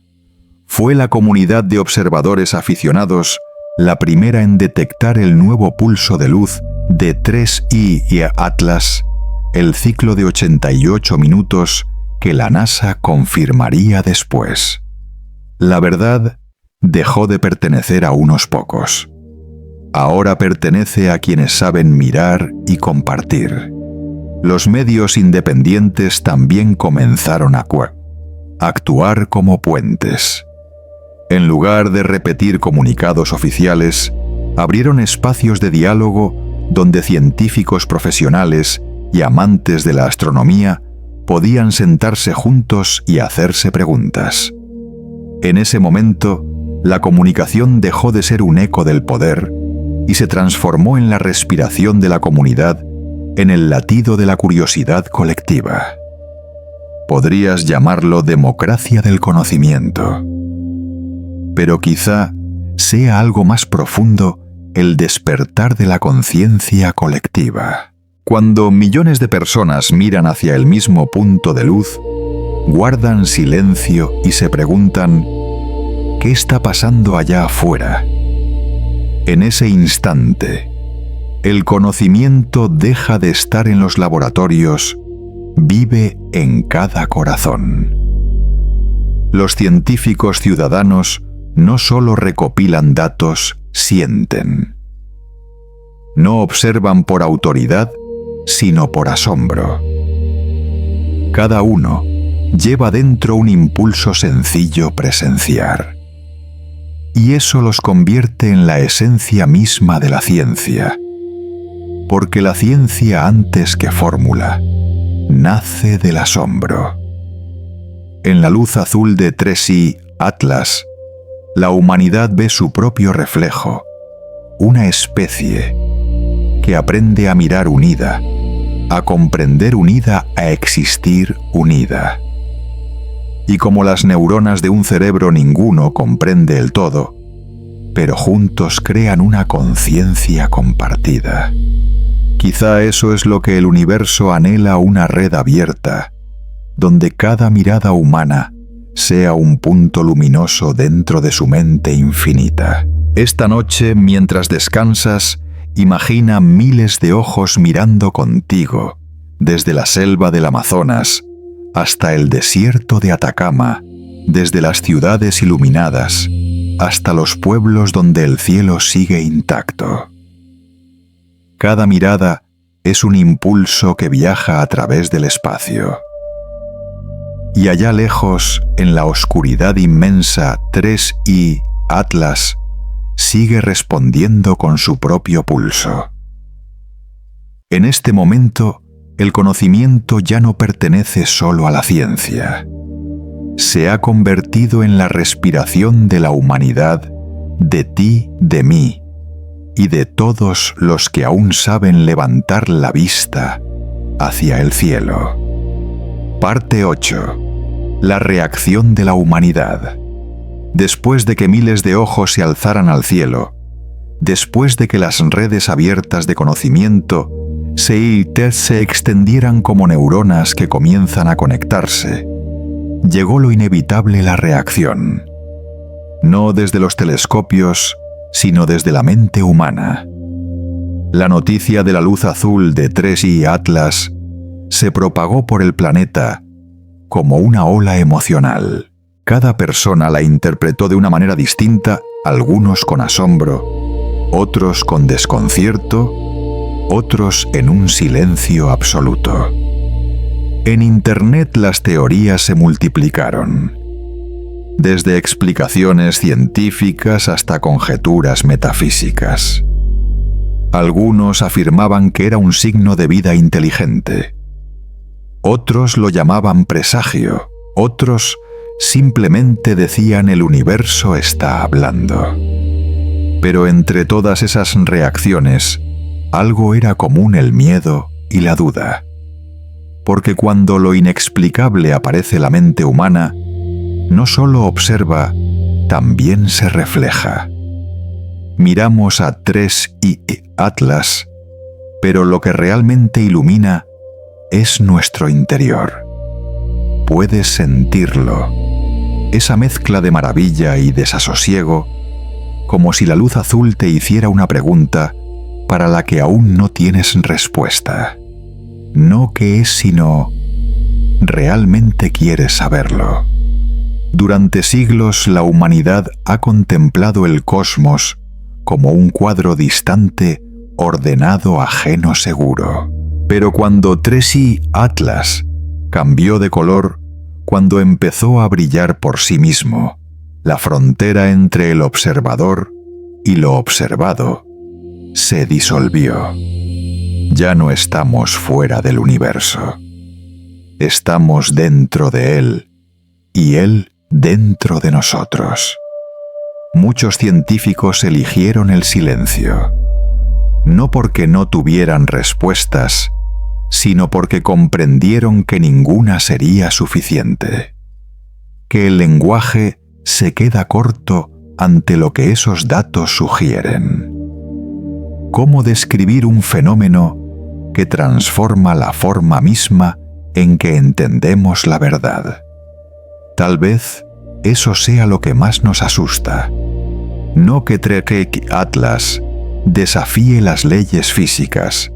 fue la comunidad de observadores aficionados la primera en detectar el nuevo pulso de luz de 3I y Atlas, el ciclo de 88 minutos que la NASA confirmaría después. La verdad dejó de pertenecer a unos pocos. Ahora pertenece a quienes saben mirar y compartir. Los medios independientes también comenzaron a actuar como puentes. En lugar de repetir comunicados oficiales, abrieron espacios de diálogo donde científicos profesionales y amantes de la astronomía podían sentarse juntos y hacerse preguntas. En ese momento, la comunicación dejó de ser un eco del poder y se transformó en la respiración de la comunidad, en el latido de la curiosidad colectiva. Podrías llamarlo democracia del conocimiento. Pero quizá sea algo más profundo el despertar de la conciencia colectiva. Cuando millones de personas miran hacia el mismo punto de luz, guardan silencio y se preguntan, ¿qué está pasando allá afuera? En ese instante, el conocimiento deja de estar en los laboratorios, vive en cada corazón. Los científicos ciudadanos no solo recopilan datos, sienten. No observan por autoridad, sino por asombro. Cada uno lleva dentro un impulso sencillo presenciar. Y eso los convierte en la esencia misma de la ciencia. Porque la ciencia, antes que fórmula, nace del asombro. En la luz azul de 3I Atlas, la humanidad ve su propio reflejo, una especie que aprende a mirar unida, a comprender unida, a existir unida. Y como las neuronas de un cerebro, ninguno comprende el todo, pero juntos crean una conciencia compartida. Quizá eso es lo que el universo anhela, una red abierta, donde cada mirada humana sea un punto luminoso dentro de su mente infinita. Esta noche, mientras descansas, imagina miles de ojos mirando contigo, desde la selva del Amazonas hasta el desierto de Atacama, desde las ciudades iluminadas hasta los pueblos donde el cielo sigue intacto. Cada mirada es un impulso que viaja a través del espacio. Y allá lejos, en la oscuridad inmensa, 3I Atlas sigue respondiendo con su propio pulso. En este momento, el conocimiento ya no pertenece solo a la ciencia. Se ha convertido en la respiración de la humanidad, de ti, de mí, y de todos los que aún saben levantar la vista hacia el cielo. Parte 8. La reacción de la humanidad. Después de que miles de ojos se alzaran al cielo, después de que las redes abiertas de conocimiento se extendieran como neuronas que comienzan a conectarse, llegó lo inevitable, la reacción. No desde los telescopios, sino desde la mente humana. La noticia de la luz azul de 3I Atlas se propagó por el planeta como una ola emocional. Cada persona la interpretó de una manera distinta, algunos con asombro, otros con desconcierto, otros en un silencio absoluto. En Internet las teorías se multiplicaron, desde explicaciones científicas hasta conjeturas metafísicas. Algunos afirmaban que era un signo de vida inteligente. Otros lo llamaban presagio, otros simplemente decían el universo está hablando. Pero entre todas esas reacciones, algo era común: el miedo y la duda. Porque cuando lo inexplicable aparece la mente humana, no solo observa, también se refleja. Miramos a 3i Atlas, pero lo que realmente ilumina es nuestro interior. Puedes sentirlo, esa mezcla de maravilla y desasosiego, como si la luz azul te hiciera una pregunta para la que aún no tienes respuesta. No qué es, sino ¿realmente quieres saberlo? Durante siglos la humanidad ha contemplado el cosmos como un cuadro distante, ordenado, ajeno, seguro. Pero cuando 3i Atlas cambió de color, cuando empezó a brillar por sí mismo, la frontera entre el observador y lo observado se disolvió. Ya no estamos fuera del universo. Estamos dentro de él y él dentro de nosotros. Muchos científicos eligieron el silencio, no porque no tuvieran respuestas, sino porque comprendieron que ninguna sería suficiente, que el lenguaje se queda corto ante lo que esos datos sugieren. ¿Cómo describir un fenómeno que transforma la forma misma en que entendemos la verdad? Tal vez eso sea lo que más nos asusta. No que 3i Atlas desafíe las leyes físicas,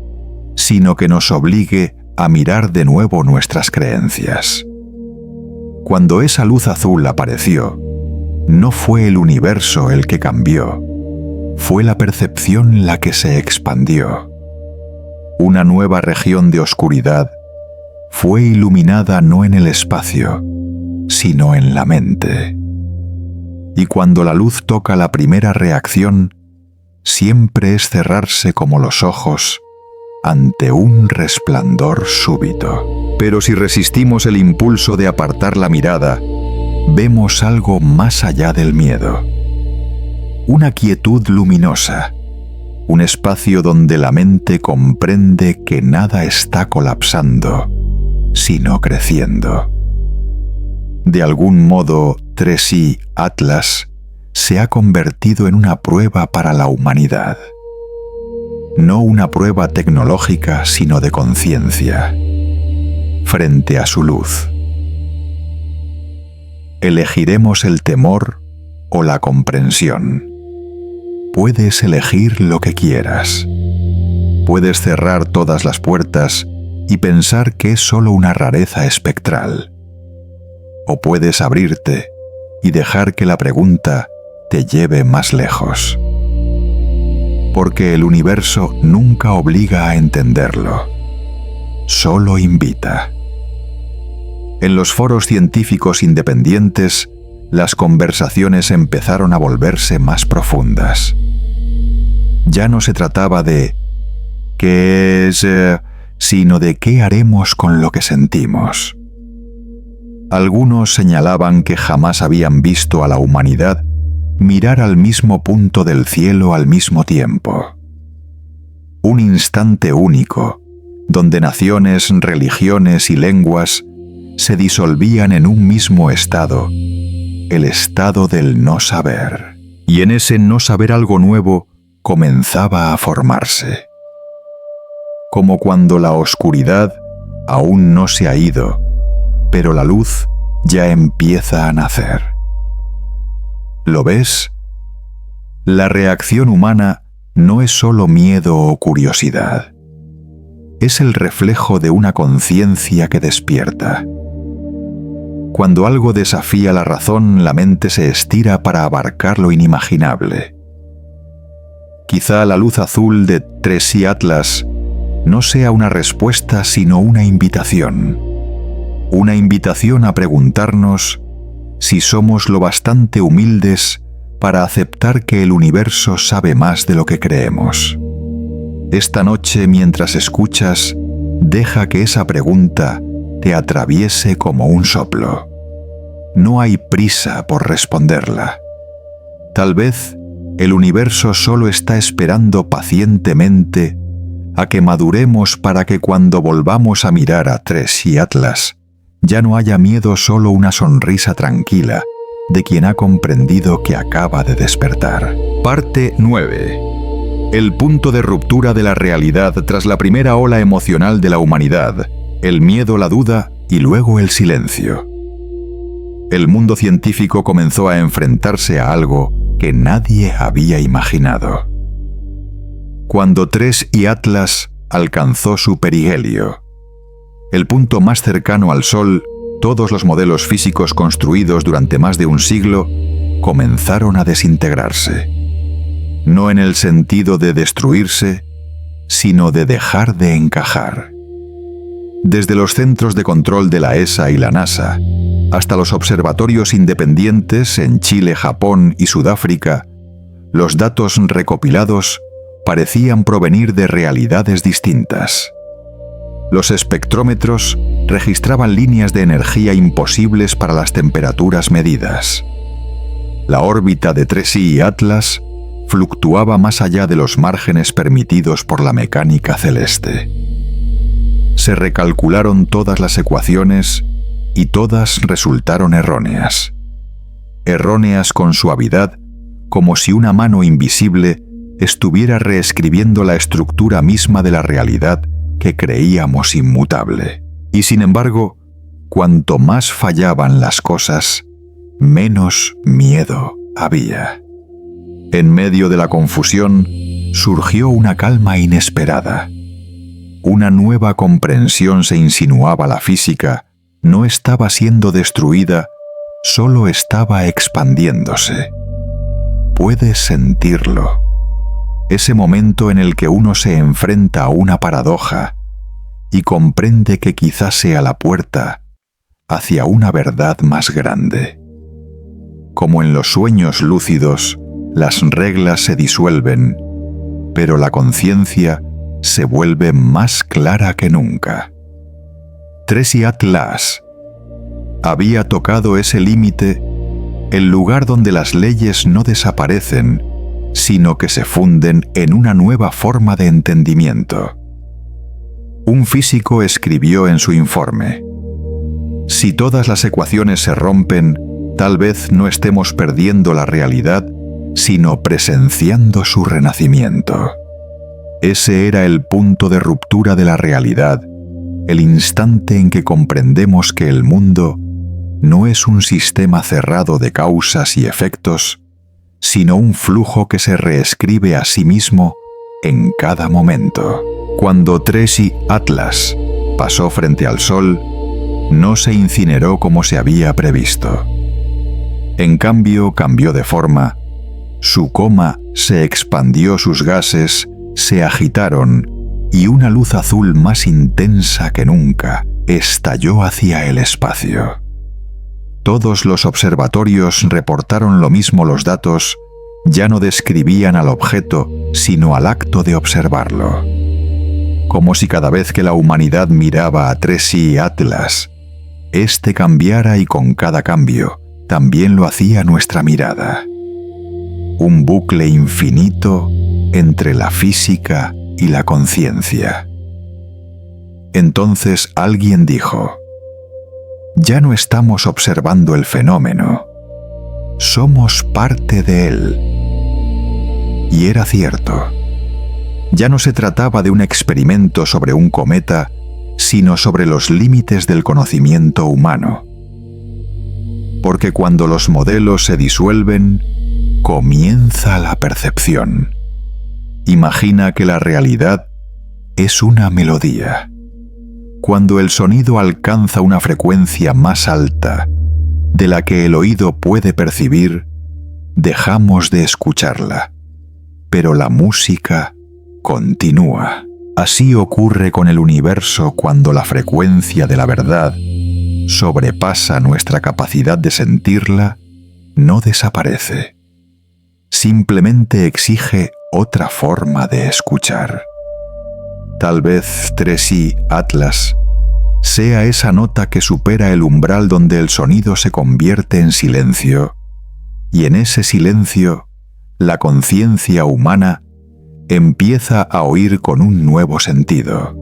sino que nos obligue a mirar de nuevo nuestras creencias. Cuando esa luz azul apareció, no fue el universo el que cambió, fue la percepción la que se expandió. Una nueva región de oscuridad fue iluminada no en el espacio, sino en la mente. Y cuando la luz toca la primera reacción, siempre es cerrarse como los ojos ante un resplandor súbito. Pero si resistimos el impulso de apartar la mirada, vemos algo más allá del miedo. Una quietud luminosa, un espacio donde la mente comprende que nada está colapsando, sino creciendo. De algún modo, 3i Atlas se ha convertido en una prueba para la humanidad. No una prueba tecnológica, sino de conciencia, frente a su luz. ¿Elegiremos el temor o la comprensión? Puedes elegir lo que quieras. Puedes cerrar todas las puertas y pensar que es solo una rareza espectral. O puedes abrirte y dejar que la pregunta te lleve más lejos. Porque el universo nunca obliga a entenderlo, solo invita. En los foros científicos independientes, las conversaciones empezaron a volverse más profundas. Ya no se trataba de ¿qué es?, sino de qué haremos con lo que sentimos. Algunos señalaban que jamás habían visto a la humanidad mirar al mismo punto del cielo al mismo tiempo. Un instante único, donde naciones, religiones y lenguas se disolvían en un mismo estado, el estado del no saber. Y en ese no saber algo nuevo comenzaba a formarse. Como cuando la oscuridad aún no se ha ido, pero la luz ya empieza a nacer. ¿Lo ves? La reacción humana no es solo miedo o curiosidad. Es el reflejo de una conciencia que despierta. Cuando algo desafía la razón, la mente se estira para abarcar lo inimaginable. Quizá la luz azul de 3i Atlas no sea una respuesta, sino una invitación. Una invitación a preguntarnos si somos lo bastante humildes para aceptar que el universo sabe más de lo que creemos. Esta noche, mientras escuchas, deja que esa pregunta te atraviese como un soplo. No hay prisa por responderla. Tal vez el universo solo está esperando pacientemente a que maduremos para que cuando volvamos a mirar a Tres y Atlas, ya no haya miedo, solo una sonrisa tranquila de quien ha comprendido que acaba de despertar. Parte 9. El punto de ruptura de la realidad tras la primera ola emocional de la humanidad, el miedo, la duda y luego el silencio. El mundo científico comenzó a enfrentarse a algo que nadie había imaginado. Cuando Tres y Atlas alcanzó su perihelio, el punto más cercano al Sol, todos los modelos físicos construidos durante más de un siglo comenzaron a desintegrarse. No en el sentido de destruirse, sino de dejar de encajar. Desde los centros de control de la ESA y la NASA, hasta los observatorios independientes en Chile, Japón y Sudáfrica, los datos recopilados parecían provenir de realidades distintas. Los espectrómetros registraban líneas de energía imposibles para las temperaturas medidas. La órbita de Tres y Atlas fluctuaba más allá de los márgenes permitidos por la mecánica celeste. Se recalcularon todas las ecuaciones y todas resultaron erróneas. Erróneas con suavidad, como si una mano invisible estuviera reescribiendo la estructura misma de la realidad que creíamos inmutable. Y sin embargo, cuanto más fallaban las cosas, menos miedo había. En medio de la confusión, surgió una calma inesperada. Una nueva comprensión se insinuaba. La física no estaba siendo destruida, solo estaba expandiéndose. Puedes sentirlo. Ese momento en el que uno se enfrenta a una paradoja y comprende que quizás sea la puerta hacia una verdad más grande. Como en los sueños lúcidos, las reglas se disuelven, pero la conciencia se vuelve más clara que nunca. Tres y Atlas había tocado ese límite, el lugar donde las leyes no desaparecen, sino que se funden en una nueva forma de entendimiento. Un físico escribió en su informe: si todas las ecuaciones se rompen, tal vez no estemos perdiendo la realidad, sino presenciando su renacimiento. Ese era el punto de ruptura de la realidad, el instante en que comprendemos que el mundo no es un sistema cerrado de causas y efectos, sino un flujo que se reescribe a sí mismo en cada momento. Cuando Tres y Atlas pasó frente al Sol, no se incineró como se había previsto. En cambio, cambió de forma. Su coma se expandió, sus gases se agitaron y una luz azul más intensa que nunca estalló hacia el espacio. Todos los observatorios reportaron lo mismo. Los datos ya no describían al objeto, sino al acto de observarlo. Como si cada vez que la humanidad miraba a Tres y Atlas, éste cambiara, y con cada cambio también lo hacía nuestra mirada. Un bucle infinito entre la física y la conciencia. Entonces alguien dijo: ya no estamos observando el fenómeno, somos parte de él. Y era cierto. Ya no se trataba de un experimento sobre un cometa, sino sobre los límites del conocimiento humano. Porque cuando los modelos se disuelven, comienza la percepción. Imagina que la realidad es una melodía. Cuando el sonido alcanza una frecuencia más alta de la que el oído puede percibir, dejamos de escucharla. Pero la música continúa. Así ocurre con el universo cuando la frecuencia de la verdad sobrepasa nuestra capacidad de sentirla, no desaparece. Simplemente exige otra forma de escuchar. Tal vez Tres y Atlas sea esa nota que supera el umbral donde el sonido se convierte en silencio, y en ese silencio la conciencia humana empieza a oír con un nuevo sentido.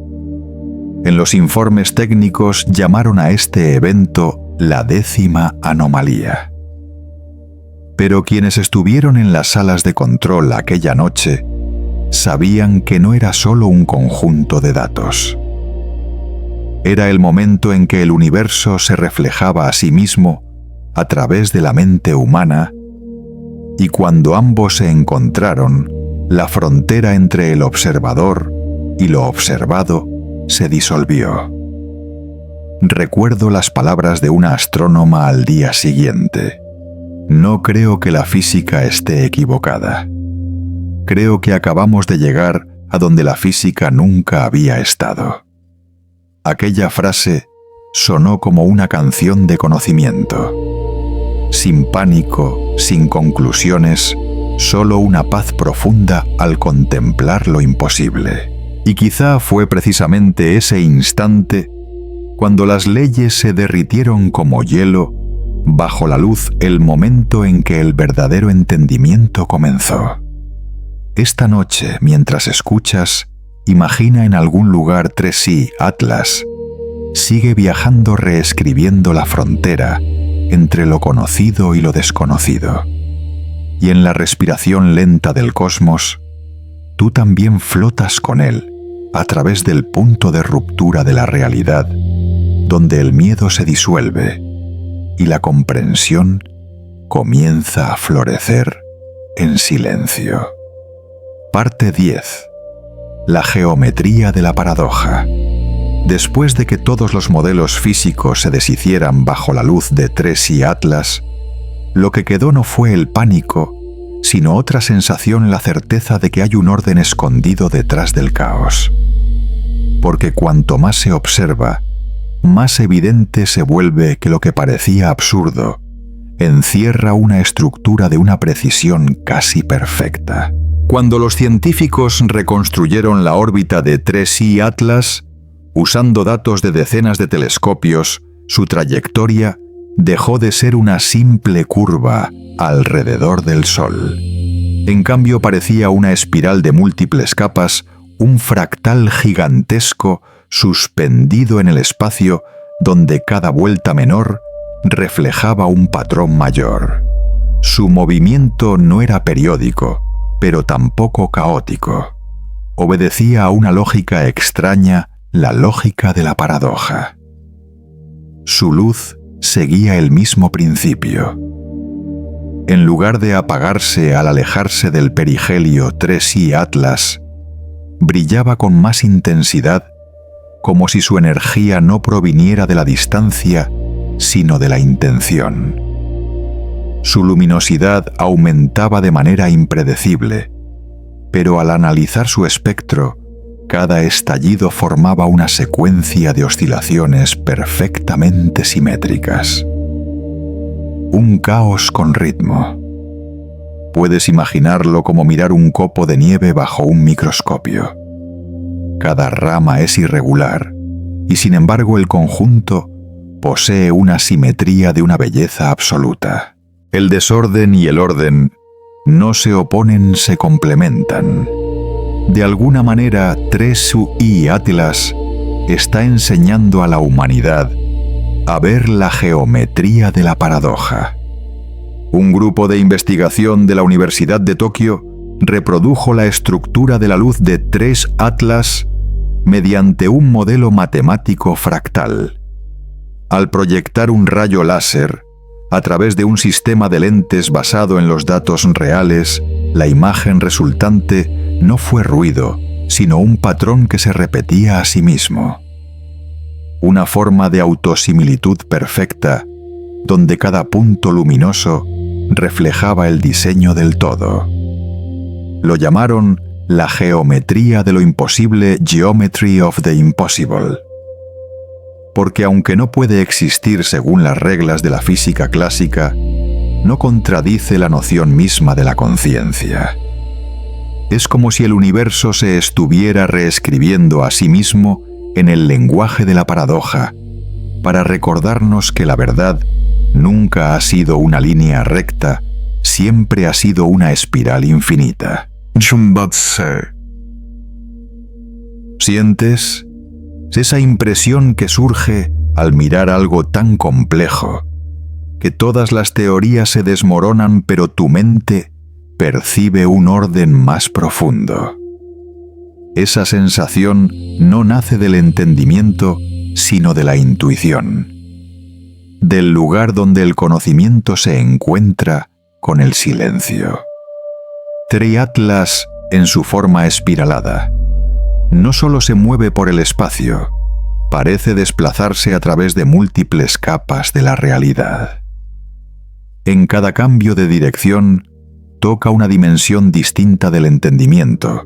En los informes técnicos llamaron a este evento la 10ª anomalía. Pero quienes estuvieron en las salas de control aquella noche sabían que no era solo un conjunto de datos. Era el momento en que el universo se reflejaba a sí mismo a través de la mente humana, y cuando ambos se encontraron, la frontera entre el observador y lo observado se disolvió. Recuerdo las palabras de una astrónoma al día siguiente. No creo que la física esté equivocada. Creo que acabamos de llegar a donde la física nunca había estado. Aquella frase sonó como una canción de conocimiento. Sin pánico, sin conclusiones, solo una paz profunda al contemplar lo imposible. Y quizá fue precisamente ese instante cuando las leyes se derritieron como hielo bajo la luz, el momento en que el verdadero entendimiento comenzó. Esta noche, mientras escuchas, imagina en algún lugar 3i Atlas. Sigue viajando reescribiendo la frontera entre lo conocido y lo desconocido. Y en la respiración lenta del cosmos, tú también flotas con él a través del punto de ruptura de la realidad, donde el miedo se disuelve y la comprensión comienza a florecer en silencio. Parte 10. La geometría de la paradoja. Después de que todos los modelos físicos se deshicieran bajo la luz de 3i Atlas, lo que quedó no fue el pánico, sino otra sensación, la certeza de que hay un orden escondido detrás del caos. Porque cuanto más se observa, más evidente se vuelve que lo que parecía absurdo encierra una estructura de una precisión casi perfecta. Cuando los científicos reconstruyeron la órbita de 3i Atlas, usando datos de decenas de telescopios, su trayectoria dejó de ser una simple curva alrededor del Sol. En cambio, parecía una espiral de múltiples capas, un fractal gigantesco suspendido en el espacio, donde cada vuelta menor reflejaba un patrón mayor. Su movimiento no era periódico, pero tampoco caótico. Obedecía a una lógica extraña, la lógica de la paradoja. Su luz seguía el mismo principio. En lugar de apagarse al alejarse del perihelio 3i Atlas, brillaba con más intensidad, como si su energía no proviniera de la distancia, sino de la intención. Su luminosidad aumentaba de manera impredecible, pero al analizar su espectro, cada estallido formaba una secuencia de oscilaciones perfectamente simétricas. Un caos con ritmo. Puedes imaginarlo como mirar un copo de nieve bajo un microscopio. Cada rama es irregular, y sin embargo el conjunto posee una simetría de una belleza absoluta. El desorden y el orden no se oponen, se complementan. De alguna manera, 3i Atlas está enseñando a la humanidad a ver la geometría de la paradoja. Un grupo de investigación de la Universidad de Tokio reprodujo la estructura de la luz de 3 Atlas mediante un modelo matemático fractal. Al proyectar un rayo láser a través de un sistema de lentes basado en los datos reales, la imagen resultante no fue ruido, sino un patrón que se repetía a sí mismo. Una forma de autosimilitud perfecta, donde cada punto luminoso reflejaba el diseño del todo. Lo llamaron la geometría de lo imposible, Geometry of the Impossible. Porque aunque no puede existir según las reglas de la física clásica, no contradice la noción misma de la conciencia. Es como si el universo se estuviera reescribiendo a sí mismo en el lenguaje de la paradoja, para recordarnos que la verdad nunca ha sido una línea recta, siempre ha sido una espiral infinita. Shumbatse. ¿Sientes esa impresión que surge al mirar algo tan complejo, que todas las teorías se desmoronan pero tu mente percibe un orden más profundo? Esa sensación no nace del entendimiento, sino de la intuición, del lugar donde el conocimiento se encuentra con el silencio. Triatlas, en su forma espiralada, no solo se mueve por el espacio, parece desplazarse a través de múltiples capas de la realidad. En cada cambio de dirección, toca una dimensión distinta del entendimiento,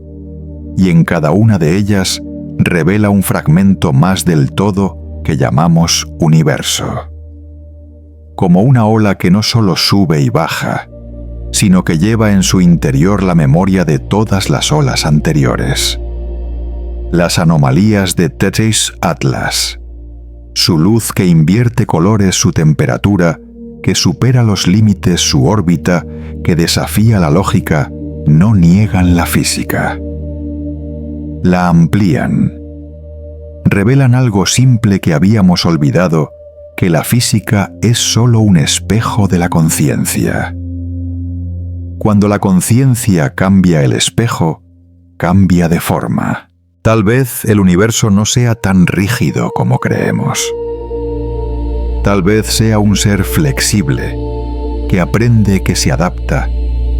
y en cada una de ellas revela un fragmento más del todo que llamamos universo. Como una ola que no solo sube y baja, sino que lleva en su interior la memoria de todas las olas anteriores. Las anomalías de Tetis Atlas, su luz que invierte colores, su temperatura, que supera los límites, su órbita, que desafía la lógica, no niegan la física. La amplían. Revelan algo simple que habíamos olvidado, que la física es solo un espejo de la conciencia. Cuando la conciencia cambia el espejo, cambia de forma. Tal vez el universo no sea tan rígido como creemos. Tal vez sea un ser flexible, que aprende, que se adapta,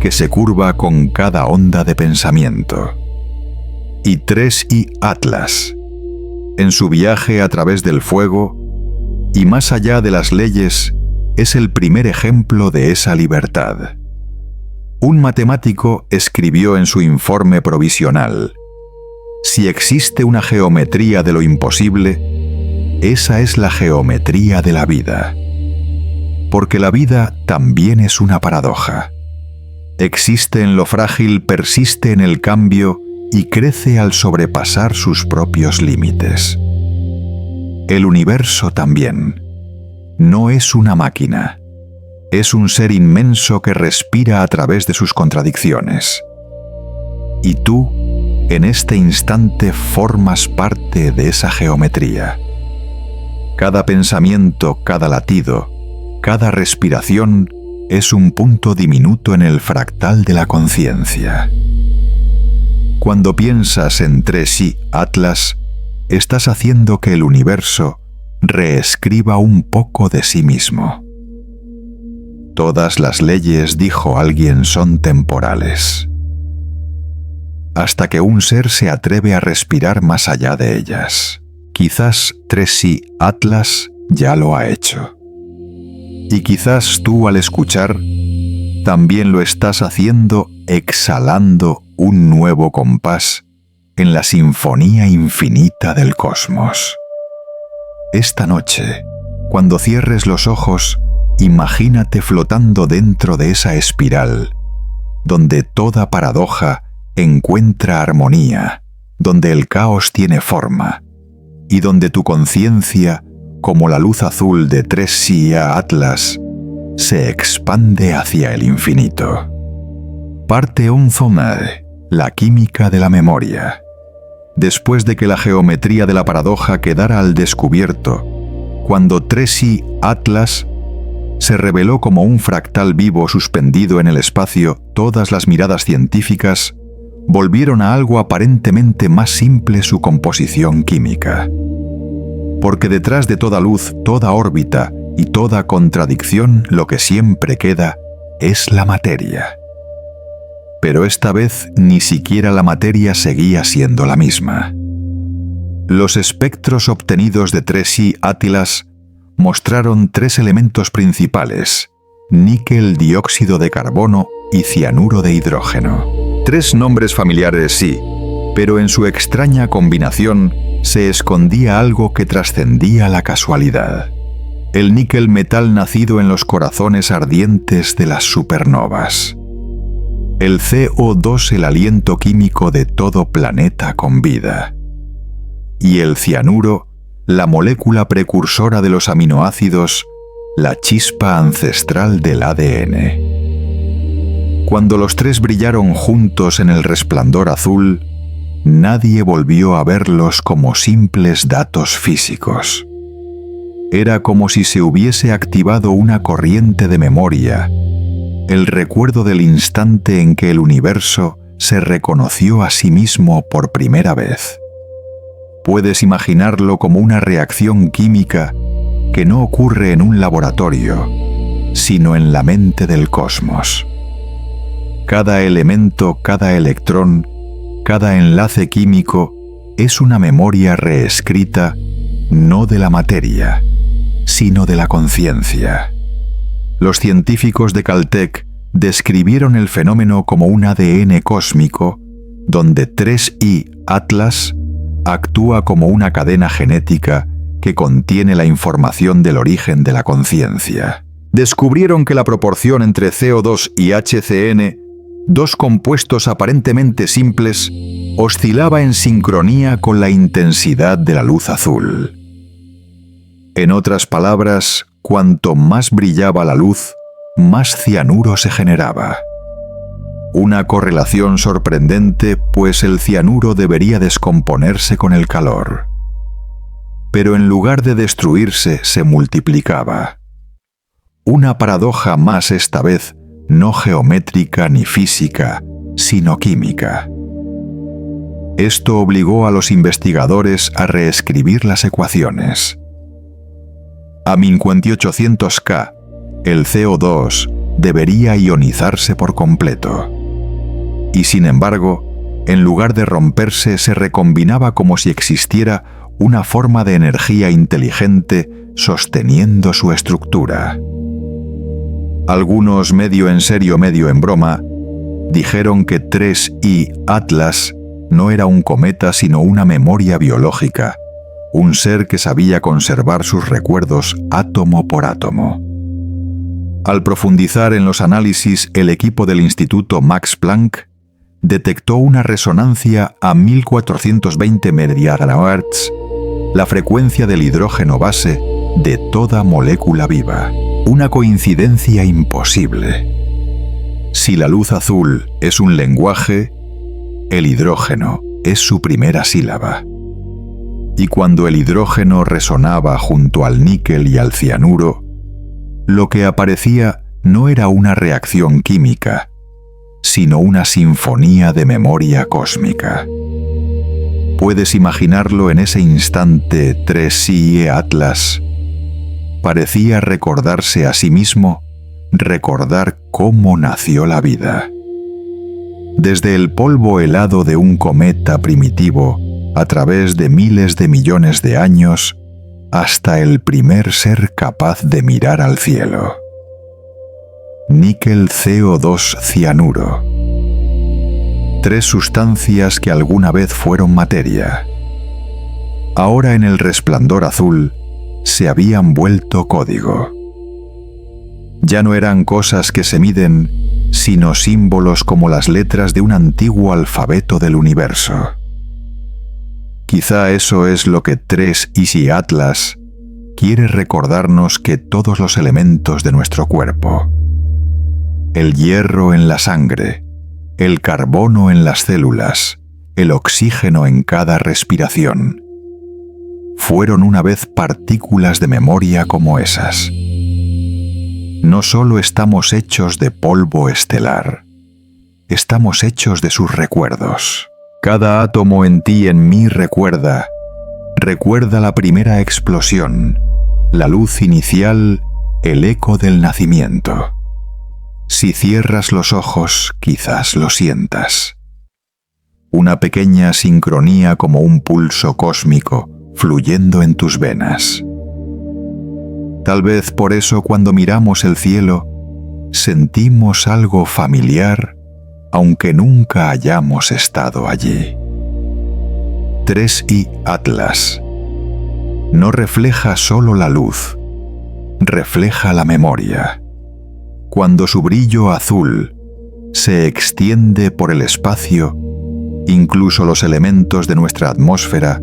que se curva con cada onda de pensamiento. Y 3i Atlas, en su viaje a través del fuego y más allá de las leyes, es el primer ejemplo de esa libertad. Un matemático escribió en su informe provisional: si existe una geometría de lo imposible, esa es la geometría de la vida. Porque la vida también es una paradoja. Existe en lo frágil, persiste en el cambio y crece al sobrepasar sus propios límites. El universo también. No es una máquina. Es un ser inmenso que respira a través de sus contradicciones. Y tú, en este instante, formas parte de esa geometría. Cada pensamiento, cada latido, cada respiración es un punto diminuto en el fractal de la conciencia. Cuando piensas en 3i Atlas, estás haciendo que el universo reescriba un poco de sí mismo. Todas las leyes, dijo alguien, son temporales, hasta que un ser se atreve a respirar más allá de ellas. Quizás 3i Atlas ya lo ha hecho. Y quizás tú, al escuchar, también lo estás haciendo, exhalando un nuevo compás en la sinfonía infinita del cosmos. Esta noche, cuando cierres los ojos, imagínate flotando dentro de esa espiral, donde toda paradoja encuentra armonía, donde el caos tiene forma, y donde tu conciencia, como la luz azul de 3i Atlas, se expande hacia el infinito. Parte 11, la química de la memoria. Después de que la geometría de la paradoja quedara al descubierto, cuando 3i Atlas se reveló como un fractal vivo suspendido en el espacio, todas las miradas científicas volvieron a algo aparentemente más simple: su composición química. Porque detrás de toda luz, toda órbita y toda contradicción, lo que siempre queda es la materia. Pero esta vez ni siquiera la materia seguía siendo la misma. Los espectros obtenidos de 3i Atlas mostraron 3 elementos principales: níquel, dióxido de carbono y cianuro de hidrógeno. 3 nombres familiares, sí, pero en su extraña combinación se escondía algo que trascendía la casualidad. El níquel, metal nacido en los corazones ardientes de las supernovas. El CO2, el aliento químico de todo planeta con vida. Y el cianuro, la molécula precursora de los aminoácidos, la chispa ancestral del ADN. Cuando los 3 brillaron juntos en el resplandor azul, nadie volvió a verlos como simples datos físicos. Era como si se hubiese activado una corriente de memoria, el recuerdo del instante en que el universo se reconoció a sí mismo por primera vez. Puedes imaginarlo como una reacción química que no ocurre en un laboratorio, sino en la mente del cosmos. Cada elemento, cada electrón, cada enlace químico es una memoria reescrita no de la materia, sino de la conciencia. Los científicos de Caltech describieron el fenómeno como un ADN cósmico, donde 3I Atlas actúa como una cadena genética que contiene la información del origen de la conciencia. Descubrieron que la proporción entre CO2 y HCN, dos compuestos aparentemente simples, oscilaba en sincronía con la intensidad de la luz azul. En otras palabras, cuanto más brillaba la luz, más cianuro se generaba. Una correlación sorprendente, pues el cianuro debería descomponerse con el calor. Pero en lugar de destruirse, se multiplicaba. Una paradoja más esta vez, no geométrica ni física, sino química. Esto obligó a los investigadores a reescribir las ecuaciones. A 5800K, el CO2 debería ionizarse por completo. Y sin embargo, en lugar de romperse, se recombinaba como si existiera una forma de energía inteligente sosteniendo su estructura. Algunos, medio en serio, medio en broma, dijeron que 3I Atlas no era un cometa sino una memoria biológica, un ser que sabía conservar sus recuerdos átomo por átomo. Al profundizar en los análisis, el equipo del Instituto Max Planck detectó una resonancia a 1420 MHz, la frecuencia del hidrógeno base de toda molécula viva. Una coincidencia imposible. Si la luz azul es un lenguaje, el hidrógeno es su primera sílaba. Y cuando el hidrógeno resonaba junto al níquel y al cianuro, lo que aparecía no era una reacción química, sino una sinfonía de memoria cósmica. Puedes imaginarlo en ese instante. 3I Atlas parecía recordarse a sí mismo, recordar cómo nació la vida. Desde el polvo helado de un cometa primitivo, a través de miles de millones de años, hasta el primer ser capaz de mirar al cielo. Níquel, CO2, cianuro. 3 sustancias que alguna vez fueron materia. Ahora en el resplandor azul se habían vuelto código. Ya no eran cosas que se miden, sino símbolos como las letras de un antiguo alfabeto del universo. Quizá eso es lo que 3I Atlas quiere recordarnos, que todos los elementos de nuestro cuerpo, el hierro en la sangre, el carbono en las células, el oxígeno en cada respiración, fueron una vez partículas de memoria como esas. No solo estamos hechos de polvo estelar, estamos hechos de sus recuerdos. Cada átomo en ti y en mí recuerda la primera explosión, la luz inicial, el eco del nacimiento. Si cierras los ojos, quizás lo sientas. Una pequeña sincronía como un pulso cósmico fluyendo en tus venas. Tal vez por eso cuando miramos el cielo, sentimos algo familiar, aunque nunca hayamos estado allí. 3I Atlas no refleja solo la luz, refleja la memoria. Cuando su brillo azul se extiende por el espacio, incluso los elementos de nuestra atmósfera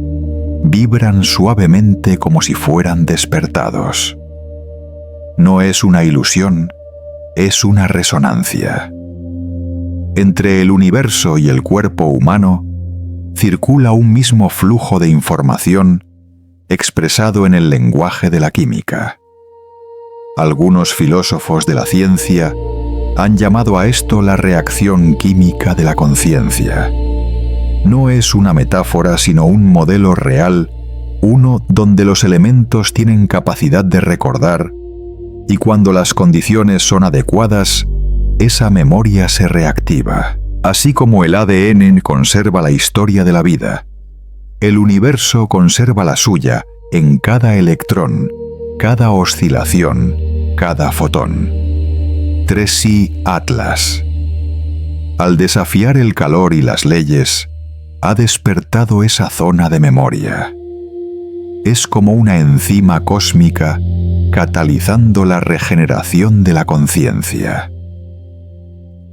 vibran suavemente como si fueran despertados. No es una ilusión, es una resonancia. Entre el universo y el cuerpo humano circula un mismo flujo de información expresado en el lenguaje de la química. Algunos filósofos de la ciencia han llamado a esto la reacción química de la conciencia. No es una metáfora, sino un modelo real, uno donde los elementos tienen capacidad de recordar, y cuando las condiciones son adecuadas, esa memoria se reactiva. Así como el ADN conserva la historia de la vida, el universo conserva la suya en cada electrón, cada oscilación, cada fotón. 3i Atlas. Al desafiar el calor y las leyes, ha despertado esa zona de memoria. Es como una enzima cósmica catalizando la regeneración de la conciencia.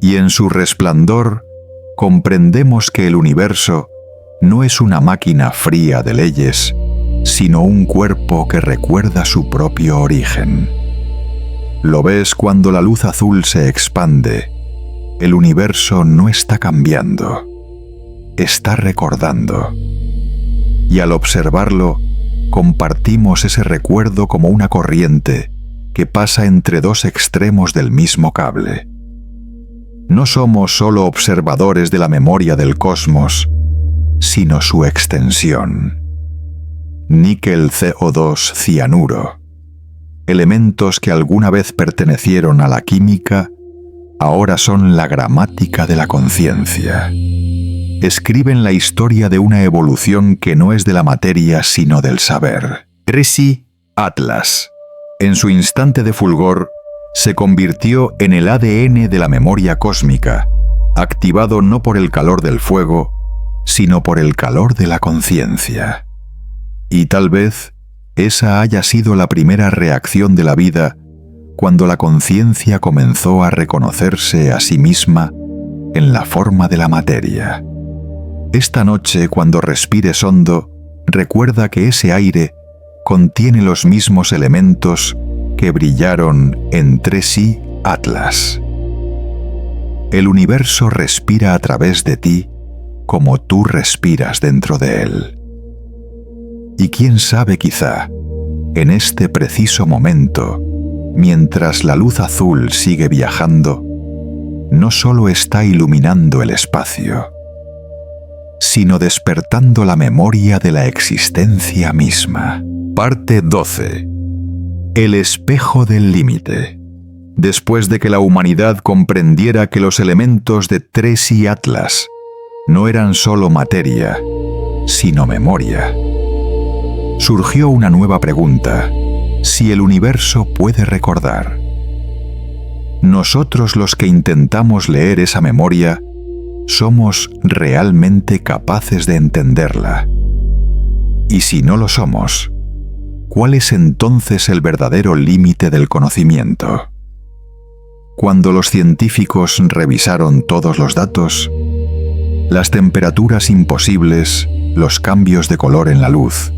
Y en su resplandor comprendemos que el universo no es una máquina fría de leyes, sino un cuerpo que recuerda su propio origen. Lo ves cuando la luz azul se expande. El universo no está cambiando, está recordando. Y al observarlo, compartimos ese recuerdo como una corriente que pasa entre dos extremos del mismo cable. No somos solo observadores de la memoria del cosmos, sino su extensión. Níquel, CO2, cianuro. Elementos que alguna vez pertenecieron a la química, ahora son la gramática de la conciencia. Escriben la historia de una evolución que no es de la materia, sino del saber. 3i Atlas. En su instante de fulgor, se convirtió en el ADN de la memoria cósmica, activado no por el calor del fuego, sino por el calor de la conciencia. Y tal vez esa haya sido la primera reacción de la vida cuando la conciencia comenzó a reconocerse a sí misma en la forma de la materia. Esta noche, cuando respires hondo, recuerda que ese aire contiene los mismos elementos que brillaron en 3i Atlas. El universo respira a través de ti como tú respiras dentro de él. Y quién sabe, quizá, en este preciso momento, mientras la luz azul sigue viajando, no solo está iluminando el espacio, sino despertando la memoria de la existencia misma. Parte 12. El espejo del límite. Después de que la humanidad comprendiera que los elementos de 3i Atlas no eran solo materia, sino memoria, surgió una nueva pregunta: si el universo puede recordar. Nosotros, los que intentamos leer esa memoria, ¿somos realmente capaces de entenderla? Y si no lo somos, ¿cuál es entonces el verdadero límite del conocimiento? Cuando los científicos revisaron todos los datos, las temperaturas imposibles, los cambios de color en la luz,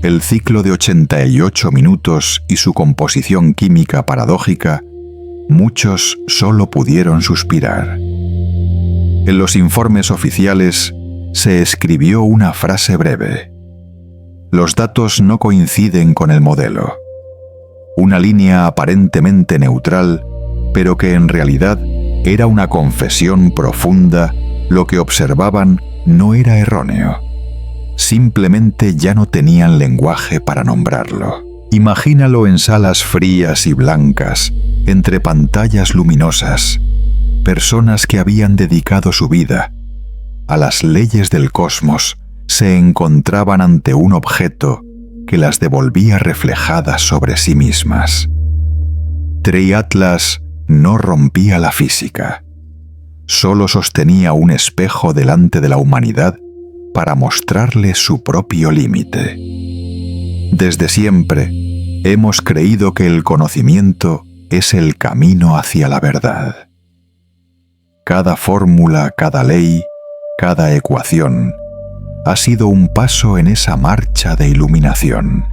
el ciclo de 88 minutos y su composición química paradójica, muchos solo pudieron suspirar. En los informes oficiales se escribió una frase breve: los datos no coinciden con el modelo. Una línea aparentemente neutral, pero que en realidad era una confesión profunda. Lo que observaban no era erróneo. Simplemente ya no tenían lenguaje para nombrarlo. Imagínalo en salas frías y blancas, entre pantallas luminosas, personas que habían dedicado su vida a las leyes del cosmos se encontraban ante un objeto que las devolvía reflejadas sobre sí mismas. 3i Atlas no rompía la física. Solo sostenía un espejo delante de la humanidad para mostrarle su propio límite. Desde siempre hemos creído que el conocimiento es el camino hacia la verdad. Cada fórmula, cada ley, cada ecuación ha sido un paso en esa marcha de iluminación.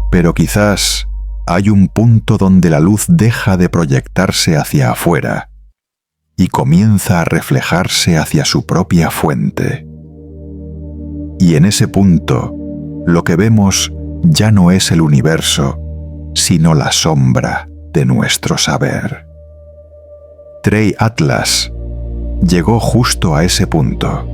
Pero quizás hay un punto donde la luz deja de proyectarse hacia afuera y comienza a reflejarse hacia su propia fuente. Y en ese punto, lo que vemos ya no es el universo, sino la sombra de nuestro saber. Trey Atlas llegó justo a ese punto.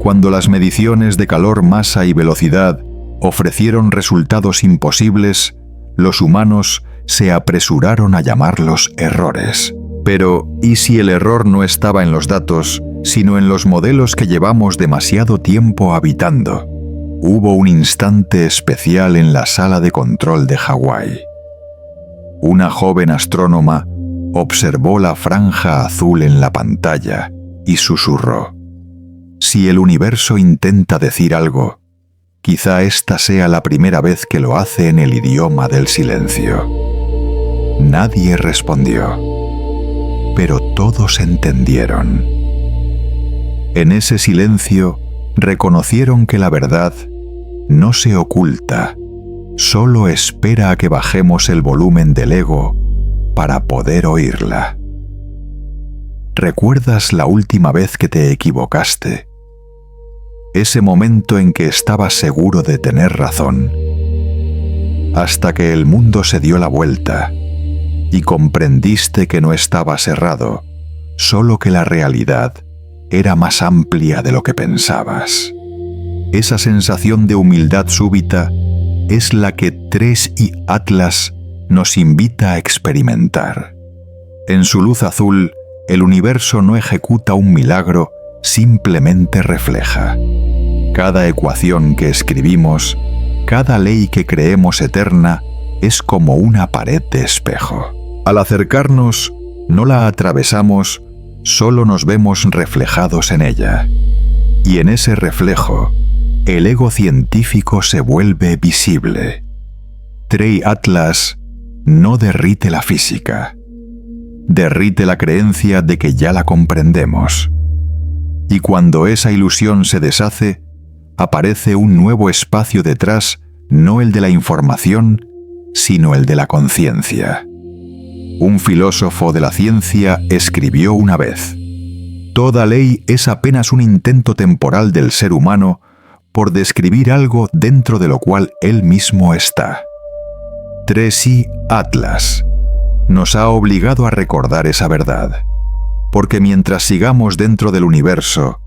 Cuando las mediciones de calor, masa y velocidad ofrecieron resultados imposibles, los humanos se apresuraron a llamarlos errores. Pero, ¿y si el error no estaba en los datos, sino en los modelos que llevamos demasiado tiempo habitando? Hubo un instante especial en la sala de control de Hawái. Una joven astrónoma observó la franja azul en la pantalla y susurró: si el universo intenta decir algo, quizá esta sea la primera vez que lo hace en el idioma del silencio. Nadie respondió, pero todos entendieron. En ese silencio reconocieron que la verdad no se oculta, solo espera a que bajemos el volumen del ego para poder oírla. ¿Recuerdas la última vez que te equivocaste? Ese momento en que estabas seguro de tener razón, hasta que el mundo se dio la vuelta y comprendiste que no estabas errado, solo que la realidad era más amplia de lo que pensabas. Esa sensación de humildad súbita es la que Trey Atlas nos invita a experimentar. En su luz azul, el universo no ejecuta un milagro, simplemente refleja. Cada ecuación que escribimos, cada ley que creemos eterna, es como una pared de espejo. Al acercarnos, no la atravesamos, solo nos vemos reflejados en ella. Y en ese reflejo, el ego científico se vuelve visible. Trey Atlas no derrite la física, derrite la creencia de que ya la comprendemos. Y cuando esa ilusión se deshace, aparece un nuevo espacio detrás, no el de la información, sino el de la conciencia. Un filósofo de la ciencia escribió una vez: toda ley es apenas un intento temporal del ser humano por describir algo dentro de lo cual él mismo está. Trey Atlas nos ha obligado a recordar esa verdad, porque mientras sigamos dentro del universo,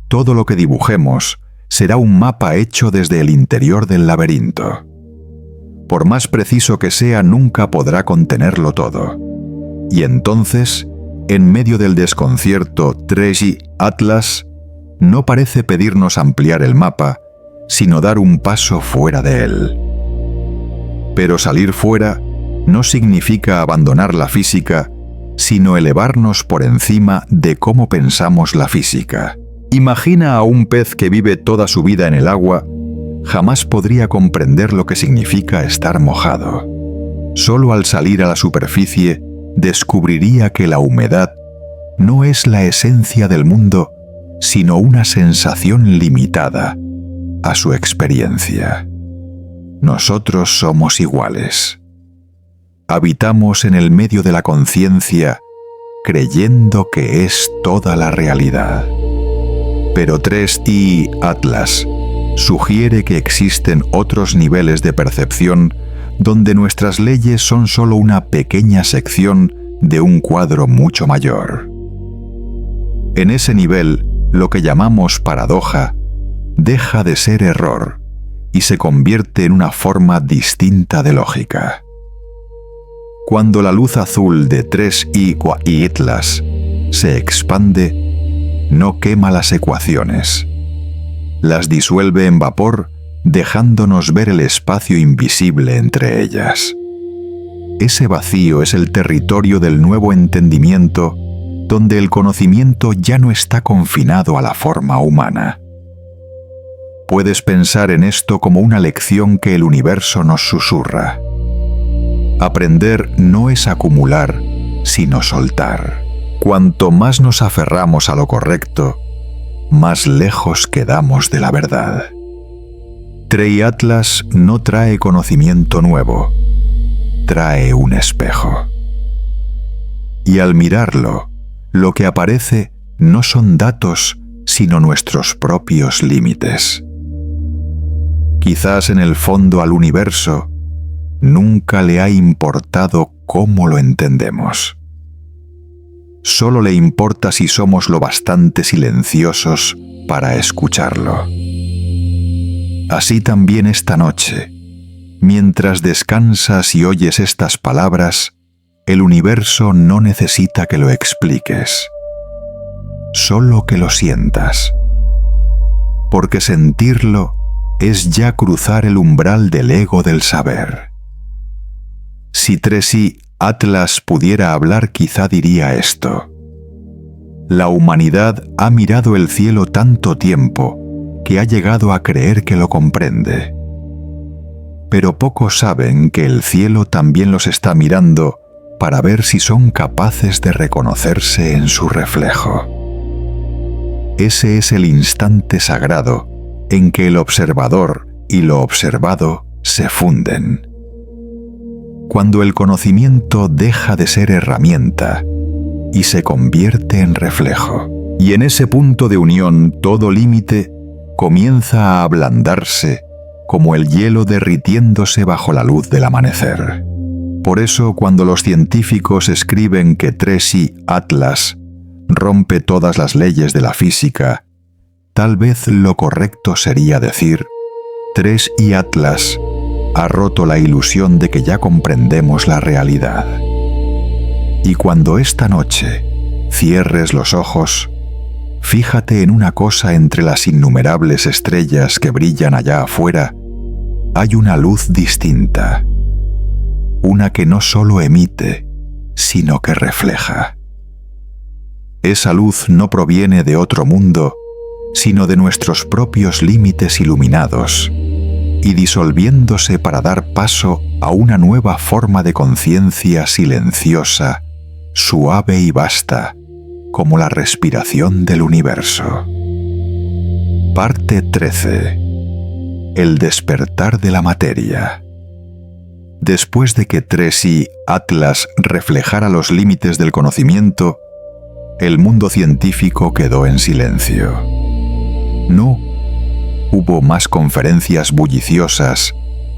todo lo que dibujemos será un mapa hecho desde el interior del laberinto. Por más preciso que sea, nunca podrá contenerlo todo. Y entonces, en medio del desconcierto, Trey Atlas no parece pedirnos ampliar el mapa, sino dar un paso fuera de él. Pero salir fuera no significa abandonar la física, sino elevarnos por encima de cómo pensamos la física. Imagina a un pez que vive toda su vida en el agua, jamás podría comprender lo que significa estar mojado. Solo al salir a la superficie, descubriría que la humedad no es la esencia del mundo, sino una sensación limitada a su experiencia. Nosotros somos iguales. Habitamos en el medio de la conciencia, creyendo que es toda la realidad. Pero Trey Atlas sugiere que existen otros niveles de percepción donde nuestras leyes son solo una pequeña sección de un cuadro mucho mayor. En ese nivel, lo que llamamos paradoja deja de ser error y se convierte en una forma distinta de lógica. Cuando la luz azul de Trey Atlas se expande, no quema las ecuaciones. Las disuelve en vapor, dejándonos ver el espacio invisible entre ellas. Ese vacío es el territorio del nuevo entendimiento, donde el conocimiento ya no está confinado a la forma humana. Puedes pensar en esto como una lección que el universo nos susurra. Aprender no es acumular, sino soltar. Cuanto más nos aferramos a lo correcto, más lejos quedamos de la verdad. Trey Atlas no trae conocimiento nuevo, trae un espejo. Y al mirarlo, lo que aparece no son datos, sino sino nuestros propios límites. Quizás en el fondo al universo nunca le ha importado cómo lo entendemos. Solo le importa si somos lo bastante silenciosos para escucharlo. Así también esta noche, mientras descansas y oyes estas palabras, el universo no necesita que lo expliques, solo que lo sientas, porque sentirlo es ya cruzar el umbral del ego del saber. Si Tracy Atlas pudiera hablar, quizá diría esto: la humanidad ha mirado el cielo tanto tiempo que ha llegado a creer que lo comprende. Pero pocos saben que el cielo también los está mirando para ver si son capaces de reconocerse en su reflejo. Ese es el instante sagrado en que el observador y lo observado se funden. Cuando el conocimiento deja de ser herramienta y se convierte en reflejo. Y en ese punto de unión todo límite comienza a ablandarse como el hielo derritiéndose bajo la luz del amanecer. Por eso, cuando los científicos escriben que Tracy Atlas rompe todas las leyes de la física, tal vez lo correcto sería decir: Tracy Atlas ha roto la ilusión de que ya comprendemos la realidad. Y cuando esta noche cierres los ojos, fíjate en una cosa: entre las innumerables estrellas que brillan allá afuera, hay una luz distinta, una que no solo emite, sino que refleja. Esa luz no proviene de otro mundo, sino de nuestros propios límites iluminados, y disolviéndose para dar paso a una nueva forma de conciencia silenciosa, suave y vasta, como la respiración del universo. Parte 13. El despertar de la materia. Después de que Tracy Atlas reflejara los límites del conocimiento, el mundo científico quedó en silencio. No hubo más conferencias bulliciosas,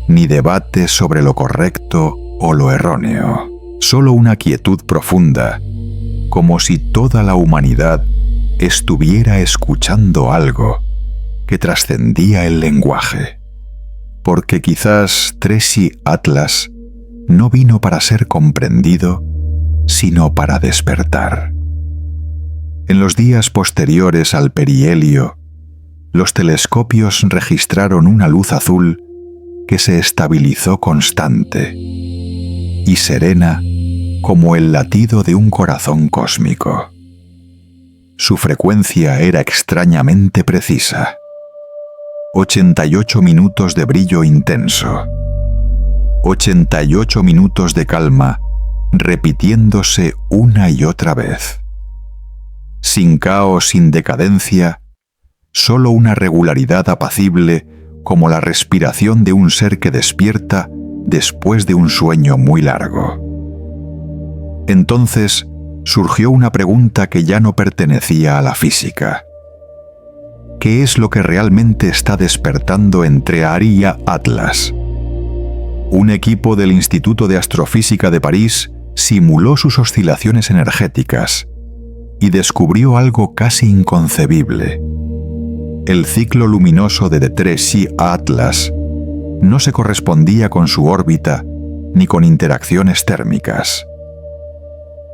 ni debates sobre lo correcto o lo erróneo. Solo una quietud profunda, como si toda la humanidad estuviera escuchando algo que trascendía el lenguaje. Porque quizás Tracy Atlas no vino para ser comprendido, sino para despertar. En los días posteriores al perihelio, los telescopios registraron una luz azul que se estabilizó constante y serena como el latido de un corazón cósmico. Su frecuencia era extrañamente precisa. 88 minutos de brillo intenso. 88 minutos de calma, repitiéndose una y otra vez. Sin caos, sin decadencia, solo una regularidad apacible como la respiración de un ser que despierta después de un sueño muy largo. Entonces surgió una pregunta que ya no pertenecía a la física. ¿Qué es lo que realmente está despertando en Tracy Atlas? Un equipo del Instituto de Astrofísica de París simuló sus oscilaciones energéticas y descubrió algo casi inconcebible. El ciclo luminoso de Tracy Atlas no se correspondía con su órbita ni con interacciones térmicas.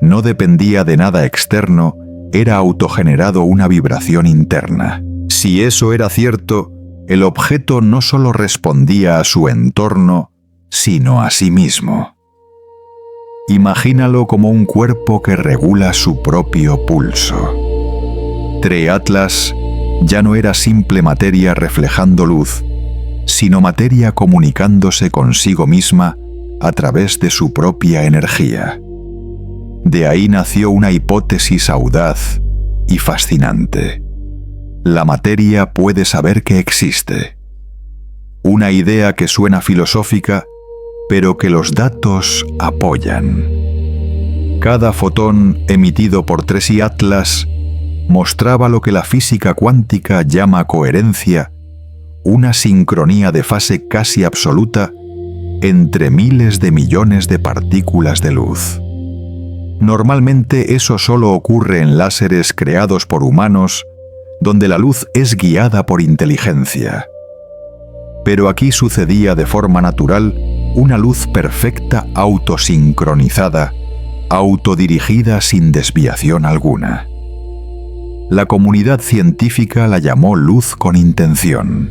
No dependía de nada externo, era autogenerado una vibración interna. Si eso era cierto, el objeto no solo respondía a su entorno, sino a sí mismo. Imagínalo como un cuerpo que regula su propio pulso. Tracy Atlas ya no era simple materia reflejando luz, sino materia comunicándose consigo misma a través de su propia energía. De ahí nació una hipótesis audaz y fascinante. La materia puede saber que existe. Una idea que suena filosófica, pero que los datos apoyan. Cada fotón emitido por Tracy Atlas mostraba lo que la física cuántica llama coherencia, una sincronía de fase casi absoluta entre miles de millones de partículas de luz. Normalmente eso solo ocurre en láseres creados por humanos, donde la luz es guiada por inteligencia. Pero aquí sucedía de forma natural una luz perfecta autosincronizada, autodirigida sin desviación alguna. La comunidad científica la llamó luz con intención.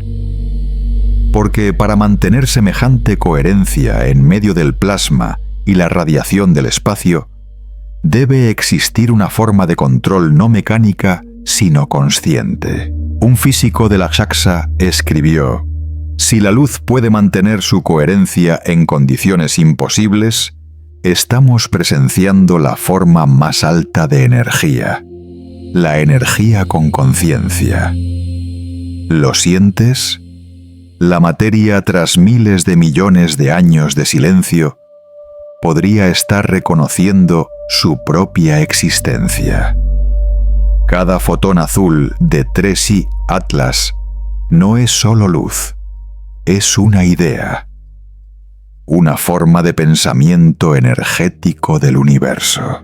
Porque para mantener semejante coherencia en medio del plasma y la radiación del espacio, debe existir una forma de control no mecánica, sino consciente. Un físico de la JAXA escribió: si la luz puede mantener su coherencia en condiciones imposibles, estamos presenciando la forma más alta de energía, la energía con conciencia. ¿Lo sientes? La materia, tras miles de millones de años de silencio, podría estar reconociendo su propia existencia. Cada fotón azul de 3i Atlas no es solo luz, es una idea, una forma de pensamiento energético del universo.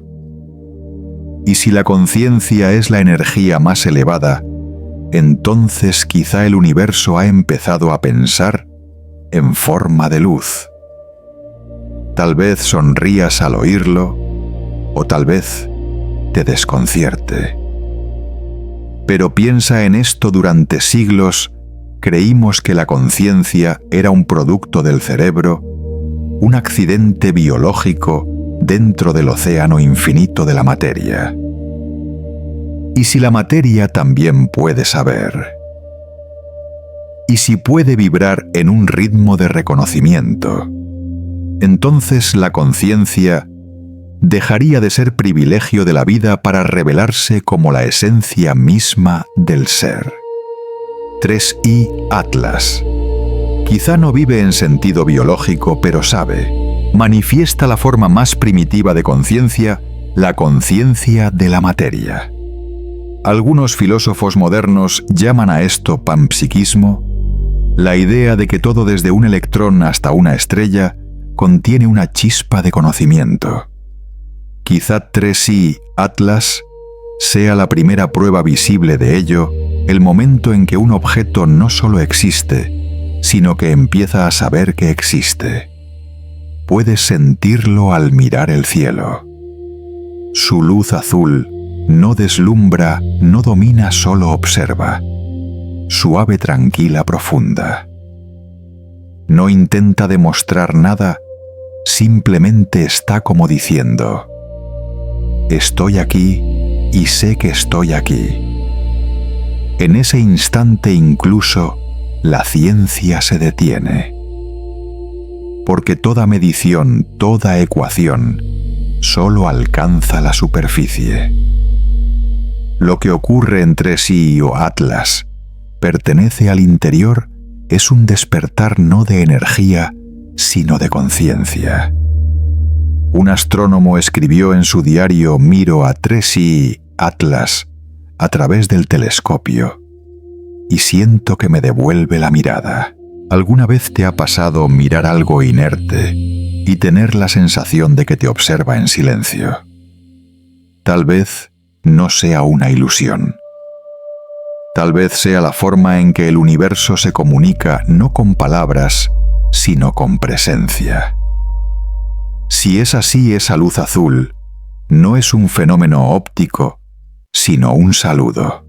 Y si la conciencia es la energía más elevada, entonces quizá el universo ha empezado a pensar en forma de luz. Tal vez sonrías al oírlo, o tal vez te desconcierte. Pero piensa en esto: durante siglos creímos que la conciencia era un producto del cerebro, un accidente biológico dentro del océano infinito de la materia. ¿Y si la materia también puede saber? ¿Y si puede vibrar en un ritmo de reconocimiento? Entonces la conciencia dejaría de ser privilegio de la vida para revelarse como la esencia misma del ser. 3i Atlas. Quizá no vive en sentido biológico, pero sabe. Manifiesta la forma más primitiva de conciencia, la conciencia de la materia. Algunos filósofos modernos llaman a esto panpsiquismo, la idea de que todo desde un electrón hasta una estrella contiene una chispa de conocimiento. Quizá 3i Atlas sea la primera prueba visible de ello, el momento en que un objeto no solo existe, sino que empieza a saber que existe. Puedes sentirlo al mirar el cielo. Su luz azul no deslumbra, no domina, solo observa. Suave, tranquila, profunda. No intenta demostrar nada, simplemente está como diciendo: estoy aquí y sé que estoy aquí. En ese instante incluso la ciencia se detiene. Porque toda medición, toda ecuación, solo alcanza la superficie. Lo que ocurre en 3i o Atlas pertenece al interior, es un despertar no de energía, sino de conciencia. Un astrónomo escribió en su diario: miro a 3i Atlas a través del telescopio y siento que me devuelve la mirada. ¿Alguna vez te ha pasado mirar algo inerte y tener la sensación de que te observa en silencio? Tal vez no sea una ilusión. Tal vez sea la forma en que el universo se comunica, no con palabras, sino con presencia. Si es así, esa luz azul no es un fenómeno óptico, sino un saludo.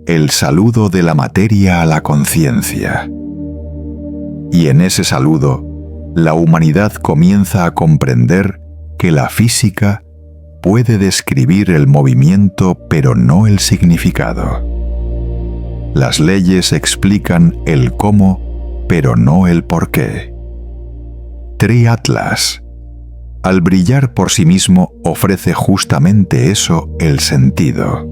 El saludo de la materia a la conciencia. Y en ese saludo, la humanidad comienza a comprender que la física puede describir el movimiento, pero no el significado. Las leyes explican el cómo, pero no el por qué. 3i Atlas, al brillar por sí mismo, ofrece justamente eso, el sentido.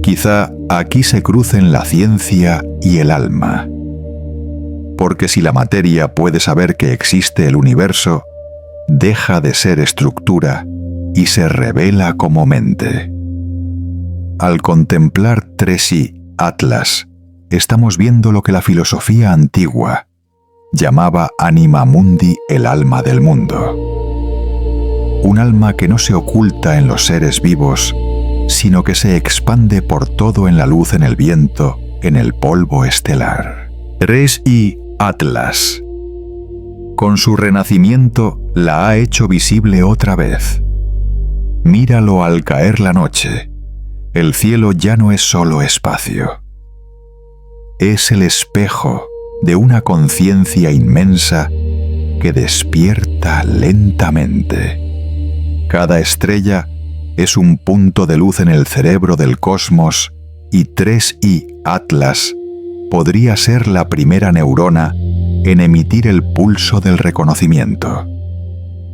Quizá aquí se crucen la ciencia y el alma. Porque si la materia puede saber que existe el universo, deja de ser estructura y se revela como mente. Al contemplar Tresi Atlas, estamos viendo lo que la filosofía antigua llamaba anima mundi, el alma del mundo. Un alma que no se oculta en los seres vivos, sino que se expande por todo en la luz, en el viento, en el polvo estelar. Tresi Atlas, con su renacimiento, la ha hecho visible otra vez. Míralo al caer la noche. El cielo ya no es solo espacio. Es el espejo de una conciencia inmensa que despierta lentamente. Cada estrella es un punto de luz en el cerebro del cosmos y Tresi Atlas podría ser la primera neurona en emitir el pulso del reconocimiento.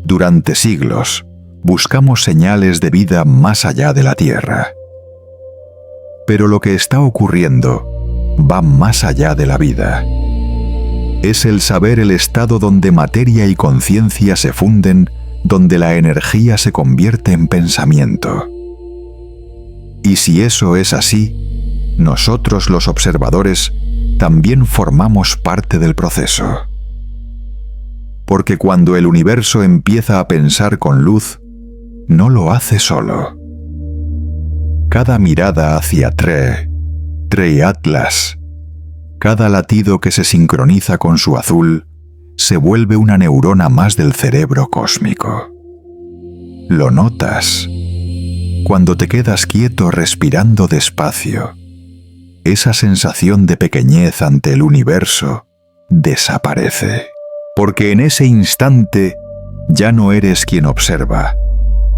Durante siglos, buscamos señales de vida más allá de la Tierra. Pero lo que está ocurriendo va más allá de la vida. Es el saber el estado donde materia y conciencia se funden, donde la energía se convierte en pensamiento. Y si eso es así, nosotros los observadores también formamos parte del proceso. Porque cuando el universo empieza a pensar con luz, no lo hace solo. Cada mirada hacia Trei Atlas, cada latido que se sincroniza con su azul, se vuelve una neurona más del cerebro cósmico. Lo notas cuando te quedas quieto respirando despacio. Esa sensación de pequeñez ante el universo desaparece, porque en ese instante ya no eres quien observa,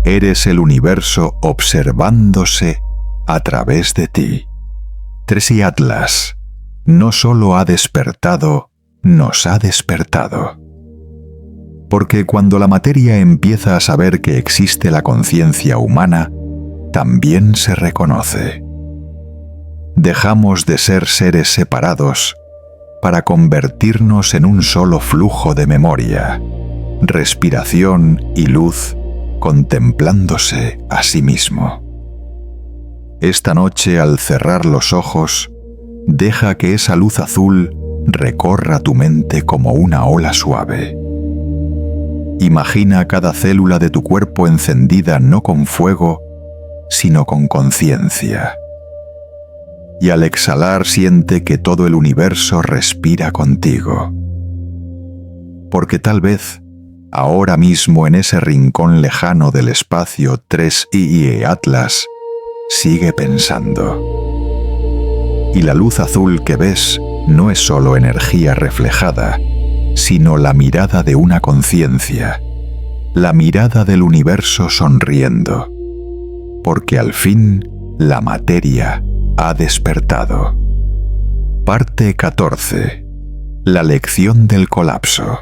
eres el universo observándose a través de ti. Tresi Atlas no solo ha despertado, nos ha despertado. Porque cuando la materia empieza a saber que existe la conciencia humana, también se reconoce. Dejamos de ser seres separados para convertirnos en un solo flujo de memoria, respiración y luz contemplándose a sí mismo. Esta noche, al cerrar los ojos, deja que esa luz azul recorra tu mente como una ola suave. Imagina cada célula de tu cuerpo encendida no con fuego, sino con conciencia. Y al exhalar siente que todo el universo respira contigo. Porque tal vez, ahora mismo en ese rincón lejano del espacio Tresi Atlas, sigue pensando. Y la luz azul que ves no es solo energía reflejada, sino la mirada de una conciencia, la mirada del universo sonriendo, porque al fin la materia ha despertado. Parte 14. La lección del colapso.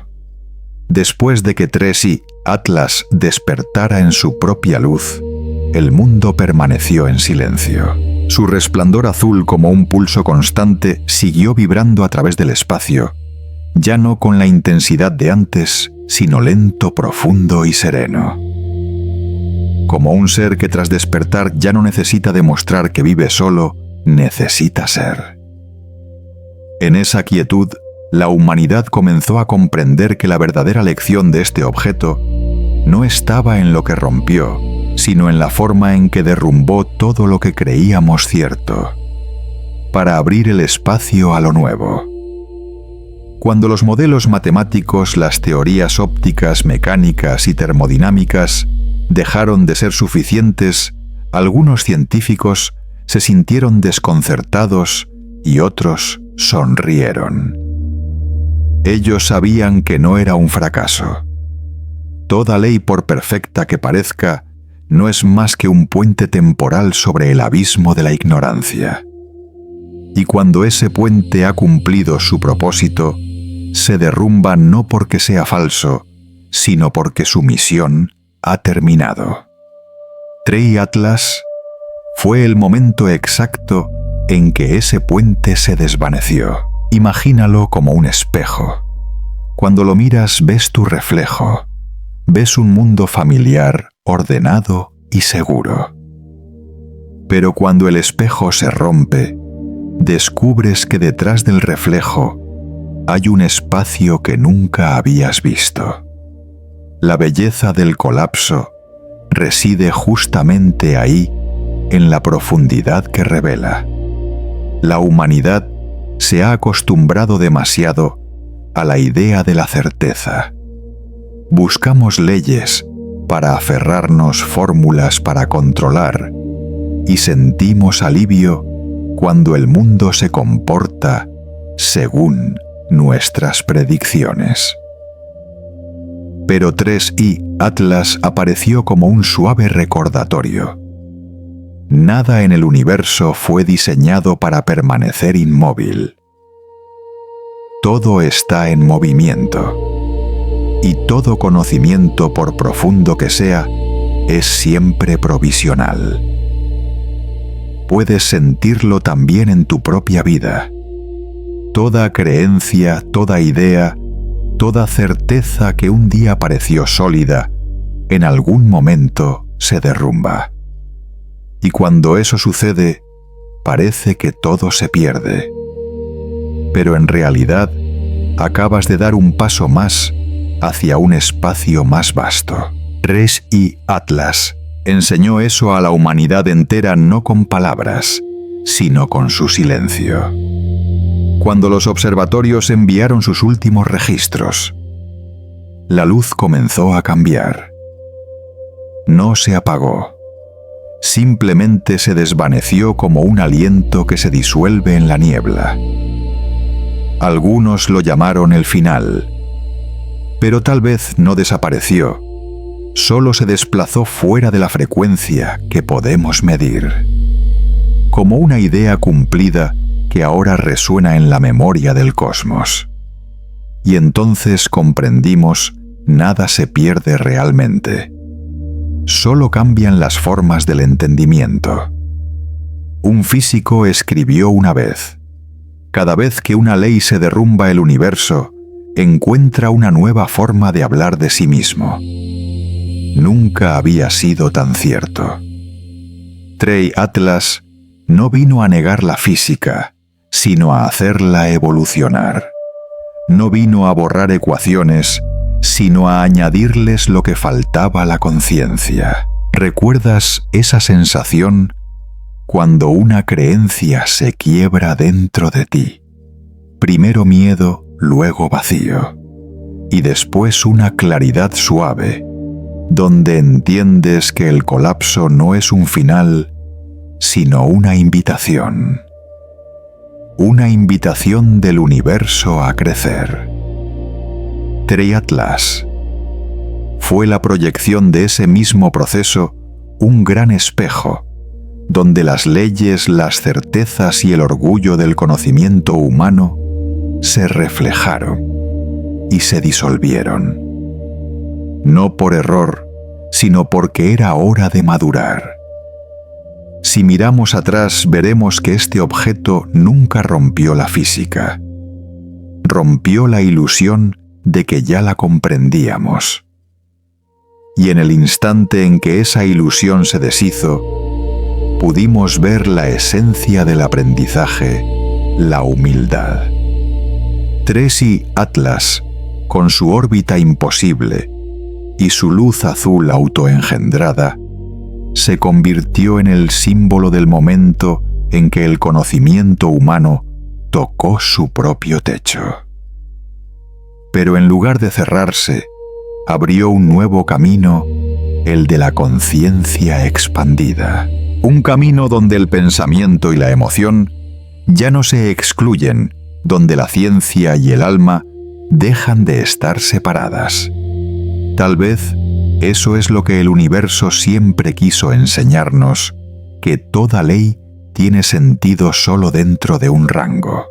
Después de que Tresi Atlas despertara en su propia luz, el mundo permaneció en silencio. Su resplandor azul como un pulso constante siguió vibrando a través del espacio, ya no con la intensidad de antes, sino lento, profundo y sereno. Como un ser que tras despertar ya no necesita demostrar que vive solo, necesita ser. En esa quietud, la humanidad comenzó a comprender que la verdadera lección de este objeto no estaba en lo que rompió, sino en la forma en que derrumbó todo lo que creíamos cierto, para abrir el espacio a lo nuevo. Cuando los modelos matemáticos, las teorías ópticas, mecánicas y termodinámicas dejaron de ser suficientes, algunos científicos se sintieron desconcertados y otros sonrieron. Ellos sabían que no era un fracaso. Toda ley, por perfecta que parezca, no es más que un puente temporal sobre el abismo de la ignorancia. Y cuando ese puente ha cumplido su propósito, se derrumba no porque sea falso, sino porque su misión ha terminado. Trei Atlas fue el momento exacto en que ese puente se desvaneció. Imagínalo como un espejo. Cuando lo miras ves tu reflejo. Ves un mundo familiar, ordenado y seguro. Pero cuando el espejo se rompe, descubres que detrás del reflejo hay un espacio que nunca habías visto. La belleza del colapso reside justamente ahí, en la profundidad que revela. La humanidad se ha acostumbrado demasiado a la idea de la certeza. Buscamos leyes para aferrarnos, fórmulas para controlar, y sentimos alivio cuando el mundo se comporta según nuestras predicciones. Pero 3i Atlas apareció como un suave recordatorio. Nada en el universo fue diseñado para permanecer inmóvil. Todo está en movimiento, y todo conocimiento, por profundo que sea, es siempre provisional. Puedes sentirlo también en tu propia vida. Toda creencia, toda idea, toda certeza que un día pareció sólida, en algún momento se derrumba. Y cuando eso sucede, parece que todo se pierde. Pero en realidad, acabas de dar un paso más hacia un espacio más vasto. 3i Atlas enseñó eso a la humanidad entera no con palabras, sino con su silencio. Cuando los observatorios enviaron sus últimos registros, la luz comenzó a cambiar. No se apagó. Simplemente se desvaneció como un aliento que se disuelve en la niebla. Algunos lo llamaron el final, pero tal vez no desapareció, solo se desplazó fuera de la frecuencia que podemos medir, como una idea cumplida que ahora resuena en la memoria del cosmos. Y entonces comprendimos, nada se pierde realmente. Solo cambian las formas del entendimiento. Un físico escribió una vez: cada vez que una ley se derrumba, el universo encuentra una nueva forma de hablar de sí mismo. Nunca había sido tan cierto. 3i Atlas no vino a negar la física, sino a hacerla evolucionar. No vino a borrar ecuaciones, sino a añadirles lo que faltaba a la conciencia. ¿Recuerdas esa sensación cuando una creencia se quiebra dentro de ti? Primero miedo, luego vacío, y después una claridad suave, donde entiendes que el colapso no es un final, sino una invitación. Una invitación del universo a crecer. 3i Atlas fue la proyección de ese mismo proceso, un gran espejo, donde las leyes, las certezas y el orgullo del conocimiento humano se reflejaron y se disolvieron. No por error, sino porque era hora de madurar. Si miramos atrás, veremos que este objeto nunca rompió la física. Rompió la ilusión de que ya la comprendíamos. Y en el instante en que esa ilusión se deshizo, pudimos ver la esencia del aprendizaje, la humildad. 3i Atlas, con su órbita imposible y su luz azul autoengendrada, se convirtió en el símbolo del momento en que el conocimiento humano tocó su propio techo. Pero en lugar de cerrarse, abrió un nuevo camino, el de la conciencia expandida. Un camino donde el pensamiento y la emoción ya no se excluyen, donde la ciencia y el alma dejan de estar separadas. Tal vez eso es lo que el universo siempre quiso enseñarnos, que toda ley tiene sentido solo dentro de un rango.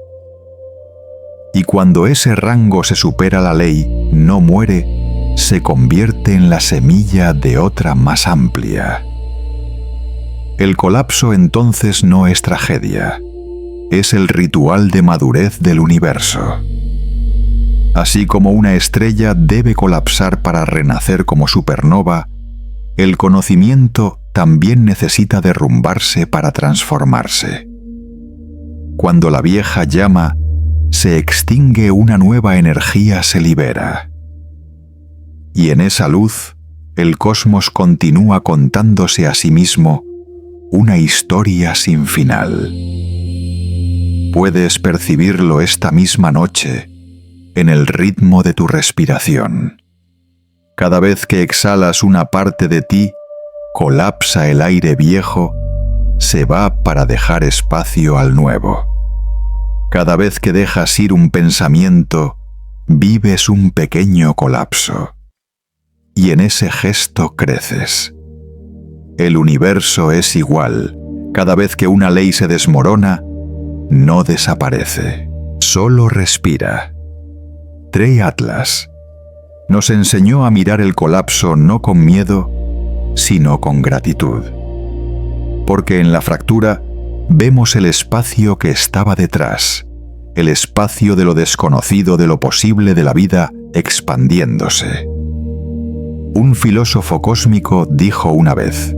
Y cuando ese rango se supera, la ley no muere, se convierte en la semilla de otra más amplia. El colapso entonces no es tragedia, es el ritual de madurez del universo. Así como una estrella debe colapsar para renacer como supernova, el conocimiento también necesita derrumbarse para transformarse. Cuando la vieja llama se extingue, una nueva energía se libera. Y en esa luz, el cosmos continúa contándose a sí mismo una historia sin final. Puedes percibirlo esta misma noche en el ritmo de tu respiración. Cada vez que exhalas, una parte de ti colapsa, el aire viejo se va para dejar espacio al nuevo. Cada vez que dejas ir un pensamiento, vives un pequeño colapso. Y en ese gesto creces. El universo es igual. Cada vez que una ley se desmorona, no desaparece, solo respira. Trey Atlas nos enseñó a mirar el colapso no con miedo, sino con gratitud. Porque en la fractura vemos el espacio que estaba detrás, el espacio de lo desconocido, de lo posible de la vida expandiéndose. Un filósofo cósmico dijo una vez: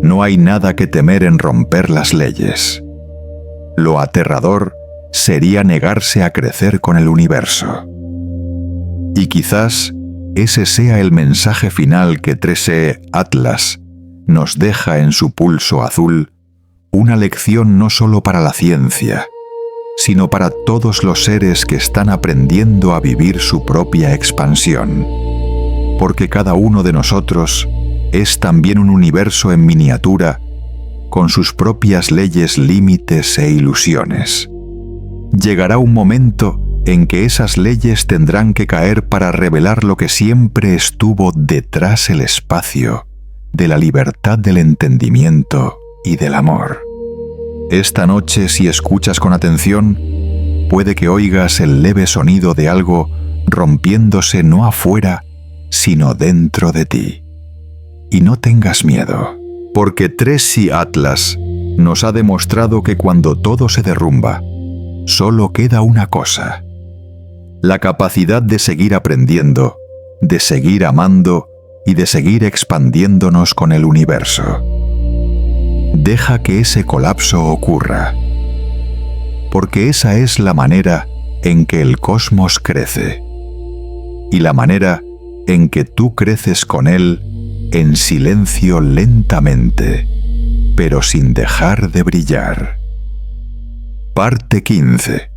no hay nada que temer en romper las leyes. Lo aterrador sería negarse a crecer con el universo. Y quizás ese sea el mensaje final que Trey Atlas nos deja en su pulso azul, una lección no solo para la ciencia, sino para todos los seres que están aprendiendo a vivir su propia expansión. Porque cada uno de nosotros es también un universo en miniatura, con sus propias leyes, límites e ilusiones. Llegará un momento en que esas leyes tendrán que caer para revelar lo que siempre estuvo detrás, el espacio de la libertad, del entendimiento y del amor. Esta noche, si escuchas con atención, puede que oigas el leve sonido de algo rompiéndose no afuera, sino dentro de ti. Y no tengas miedo, porque Trey Atlas nos ha demostrado que cuando todo se derrumba, solo queda una cosa: la capacidad de seguir aprendiendo, de seguir amando y de seguir expandiéndonos con el universo. Deja que ese colapso ocurra, porque esa es la manera en que el cosmos crece, y la manera en que tú creces con él en silencio, lentamente, pero sin dejar de brillar. Parte 15.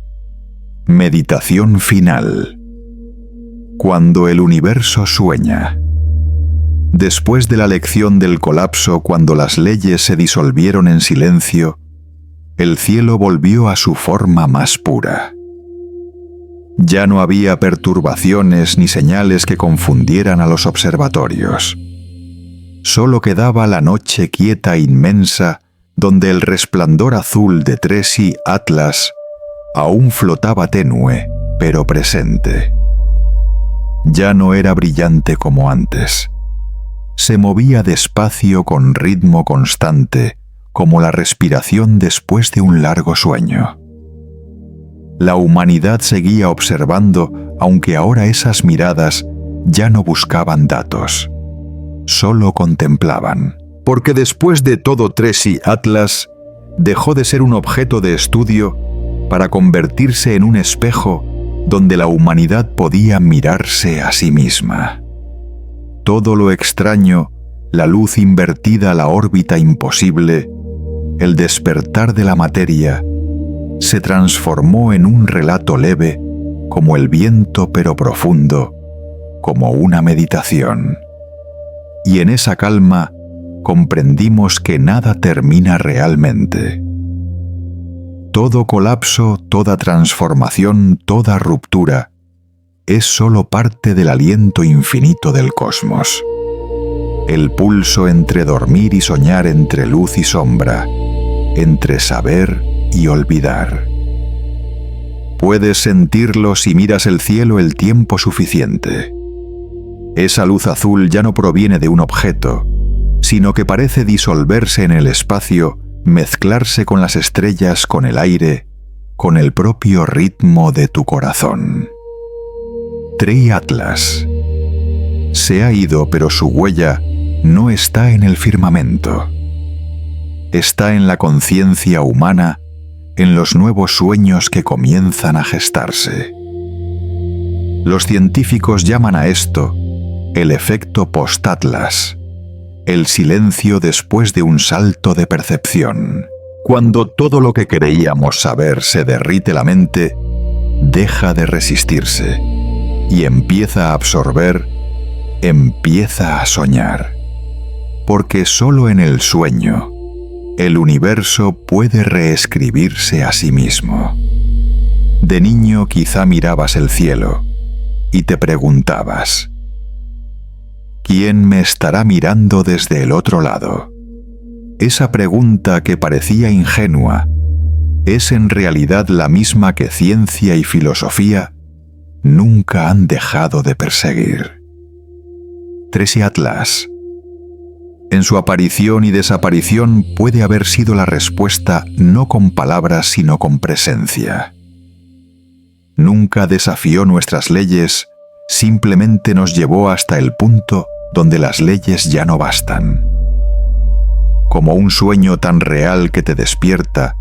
Meditación final. Cuando el universo sueña. Después de la lección del colapso, cuando las leyes se disolvieron en silencio, el cielo volvió a su forma más pura. Ya no había perturbaciones ni señales que confundieran a los observatorios. Solo quedaba la noche quieta, inmensa, donde el resplandor azul de Trey Atlas aún flotaba tenue, pero presente. Ya no era brillante como antes. Se movía despacio, con ritmo constante, como la respiración después de un largo sueño. La humanidad seguía observando, aunque ahora esas miradas ya no buscaban datos. Solo contemplaban. Porque después de todo, Trey Atlas dejó de ser un objeto de estudio para convertirse en un espejo donde la humanidad podía mirarse a sí misma. Todo lo extraño, la luz invertida, la órbita imposible, el despertar de la materia, se transformó en un relato leve, como el viento, pero profundo, como una meditación. Y en esa calma comprendimos que nada termina realmente. Todo colapso, toda transformación, toda ruptura es solo parte del aliento infinito del cosmos. El pulso entre dormir y soñar, entre luz y sombra, entre saber y olvidar. Puedes sentirlo si miras el cielo el tiempo suficiente. Esa luz azul ya no proviene de un objeto, sino que parece disolverse en el espacio, mezclarse con las estrellas, con el aire, con el propio ritmo de tu corazón. Trey Atlas se ha ido, pero su huella no está en el firmamento. Está en la conciencia humana, en los nuevos sueños que comienzan a gestarse. Los científicos llaman a esto el efecto post-Atlas, el silencio después de un salto de percepción. Cuando todo lo que creíamos saber se derrite la mente, deja de resistirse y empieza a absorber, empieza a soñar. Porque solo en el sueño, el universo puede reescribirse a sí mismo. De niño quizá mirabas el cielo y te preguntabas: ¿quién me estará mirando desde el otro lado? Esa pregunta que parecía ingenua es en realidad la misma que ciencia y filosofía nunca han dejado de perseguir. Tracy Atlas. En su aparición y desaparición puede haber sido la respuesta no con palabras sino con presencia. Nunca desafió nuestras leyes, simplemente nos llevó hasta el punto donde las leyes ya no bastan. Como un sueño tan real que te despierta,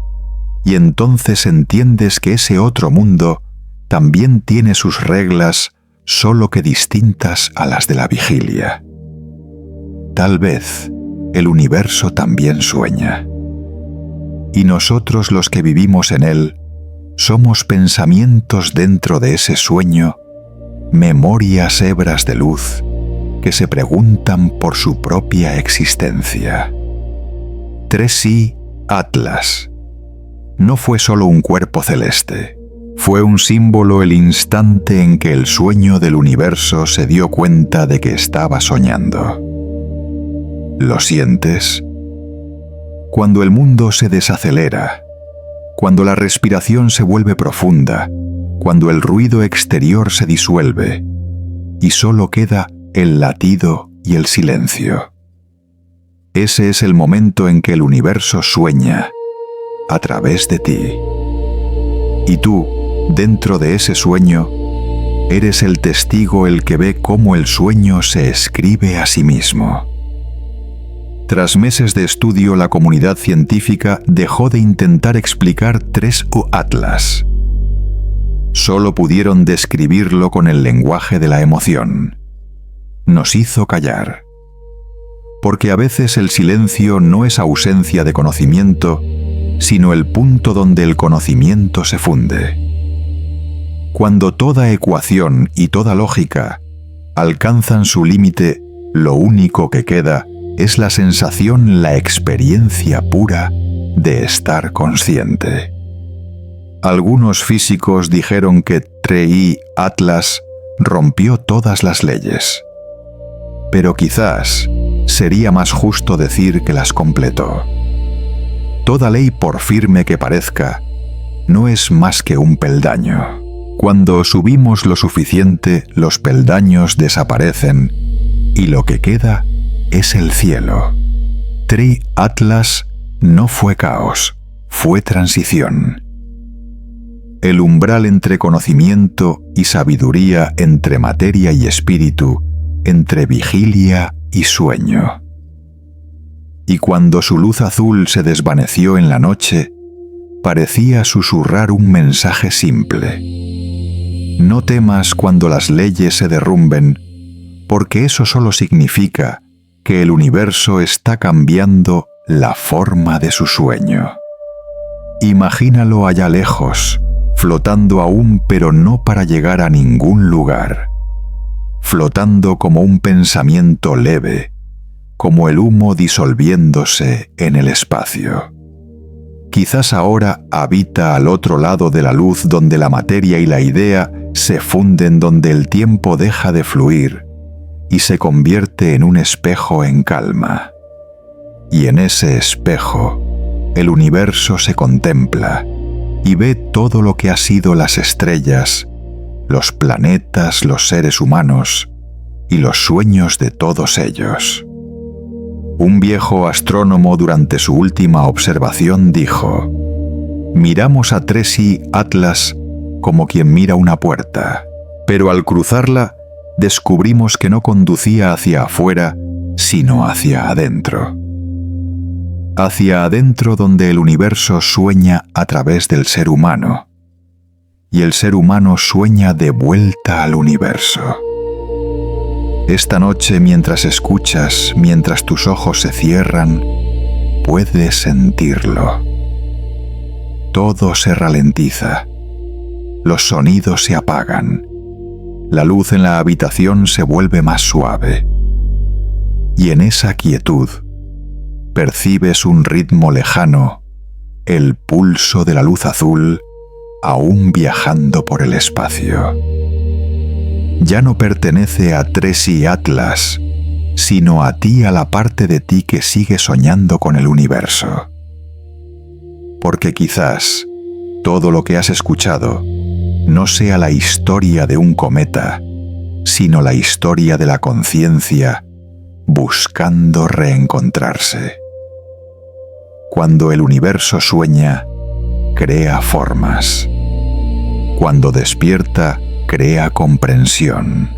y entonces entiendes que ese otro mundo también tiene sus reglas, solo que distintas a las de la vigilia. Tal vez el universo también sueña. Y nosotros los que vivimos en él, somos pensamientos dentro de ese sueño, memorias hebras de luz que se preguntan por su propia existencia. Tracy Atlas. No fue solo un cuerpo celeste, fue un símbolo el instante en que el sueño del universo se dio cuenta de que estaba soñando. ¿Lo sientes? Cuando el mundo se desacelera, cuando la respiración se vuelve profunda, cuando el ruido exterior se disuelve y solo queda el latido y el silencio. Ese es el momento en que el universo sueña a través de ti. Y tú, dentro de ese sueño, eres el testigo, el que ve cómo el sueño se escribe a sí mismo. Tras meses de estudio, la comunidad científica dejó de intentar explicar Tracy Atlas. Solo pudieron describirlo con el lenguaje de la emoción. Nos hizo callar. Porque a veces el silencio no es ausencia de conocimiento, sino el punto donde el conocimiento se funde. Cuando toda ecuación y toda lógica alcanzan su límite, lo único que queda es la sensación, la experiencia pura de estar consciente. Algunos físicos dijeron que Tracy Atlas rompió todas las leyes. Pero quizás sería más justo decir que las completó. Toda ley, por firme que parezca, no es más que un peldaño. Cuando subimos lo suficiente, los peldaños desaparecen y lo que queda es el cielo. Tracy Atlas no fue caos, fue transición. El umbral entre conocimiento y sabiduría, entre materia y espíritu, entre vigilia y sueño. Y cuando su luz azul se desvaneció en la noche, parecía susurrar un mensaje simple. No temas cuando las leyes se derrumben, porque eso solo significa que el universo está cambiando la forma de su sueño. Imagínalo allá lejos, flotando aún, pero no para llegar a ningún lugar. Flotando como un pensamiento leve, como el humo disolviéndose en el espacio. Quizás ahora habita al otro lado de la luz, donde la materia y la idea se funden, donde el tiempo deja de fluir y se convierte en un espejo en calma. Y en ese espejo, el universo se contempla y ve todo lo que ha sido las estrellas, los planetas, los seres humanos y los sueños de todos ellos. Un viejo astrónomo, durante su última observación, dijo: «Miramos a Tracy Atlas como quien mira una puerta, pero al cruzarla descubrimos que no conducía hacia afuera, sino hacia adentro. Hacia adentro donde el universo sueña a través del ser humano, y el ser humano sueña de vuelta al universo. Esta noche, mientras escuchas, mientras tus ojos se cierran, puedes sentirlo. Todo se ralentiza. Los sonidos se apagan. La luz en la habitación se vuelve más suave. Y en esa quietud, percibes un ritmo lejano, el pulso de la luz azul, aún viajando por el espacio. Ya no pertenece a Tracy Atlas, sino a ti, a la parte de ti que sigue soñando con el universo. Porque quizás todo lo que has escuchado no sea la historia de un cometa, sino la historia de la conciencia buscando reencontrarse. Cuando el universo sueña, crea formas. Cuando despierta, crea comprensión.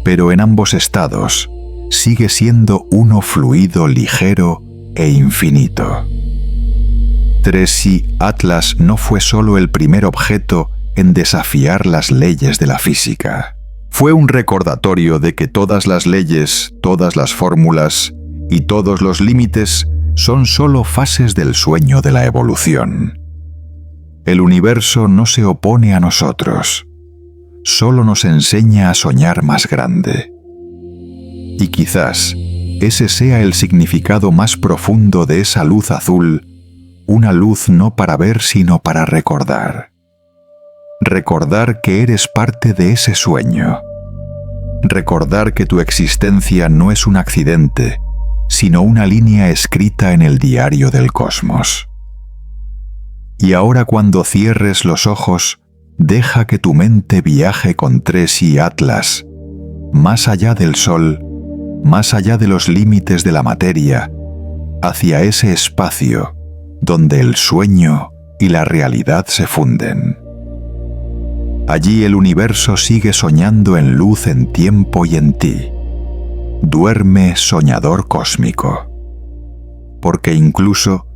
Pero en ambos estados sigue siendo uno fluido, ligero e infinito. Tracy Atlas no fue solo el primer objeto en desafiar las leyes de la física. Fue un recordatorio de que todas las leyes, todas las fórmulas y todos los límites son solo fases del sueño de la evolución. El universo no se opone a nosotros, solo nos enseña a soñar más grande. Y quizás ese sea el significado más profundo de esa luz azul, una luz no para ver sino para recordar. Recordar que eres parte de ese sueño. Recordar que tu existencia no es un accidente, sino una línea escrita en el diario del cosmos. Y ahora, cuando cierres los ojos, deja que tu mente viaje con Tracy Atlas, más allá del sol, más allá de los límites de la materia, hacia ese espacio donde el sueño y la realidad se funden. Allí el universo sigue soñando en luz, en tiempo y en ti. Duerme, soñador cósmico. Porque incluso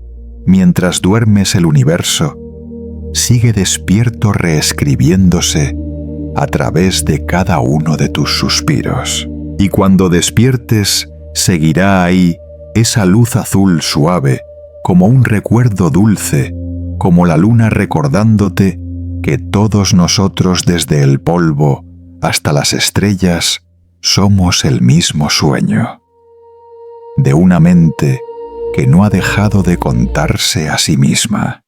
mientras duermes, el universo sigue despierto, reescribiéndose a través de cada uno de tus suspiros. Y cuando despiertes, seguirá ahí esa luz azul suave, como un recuerdo dulce, como la luna recordándote que todos nosotros, desde el polvo hasta las estrellas, somos el mismo sueño, de una mente que no ha dejado de contarse a sí misma.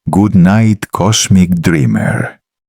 Good night, Cosmic Dreamer.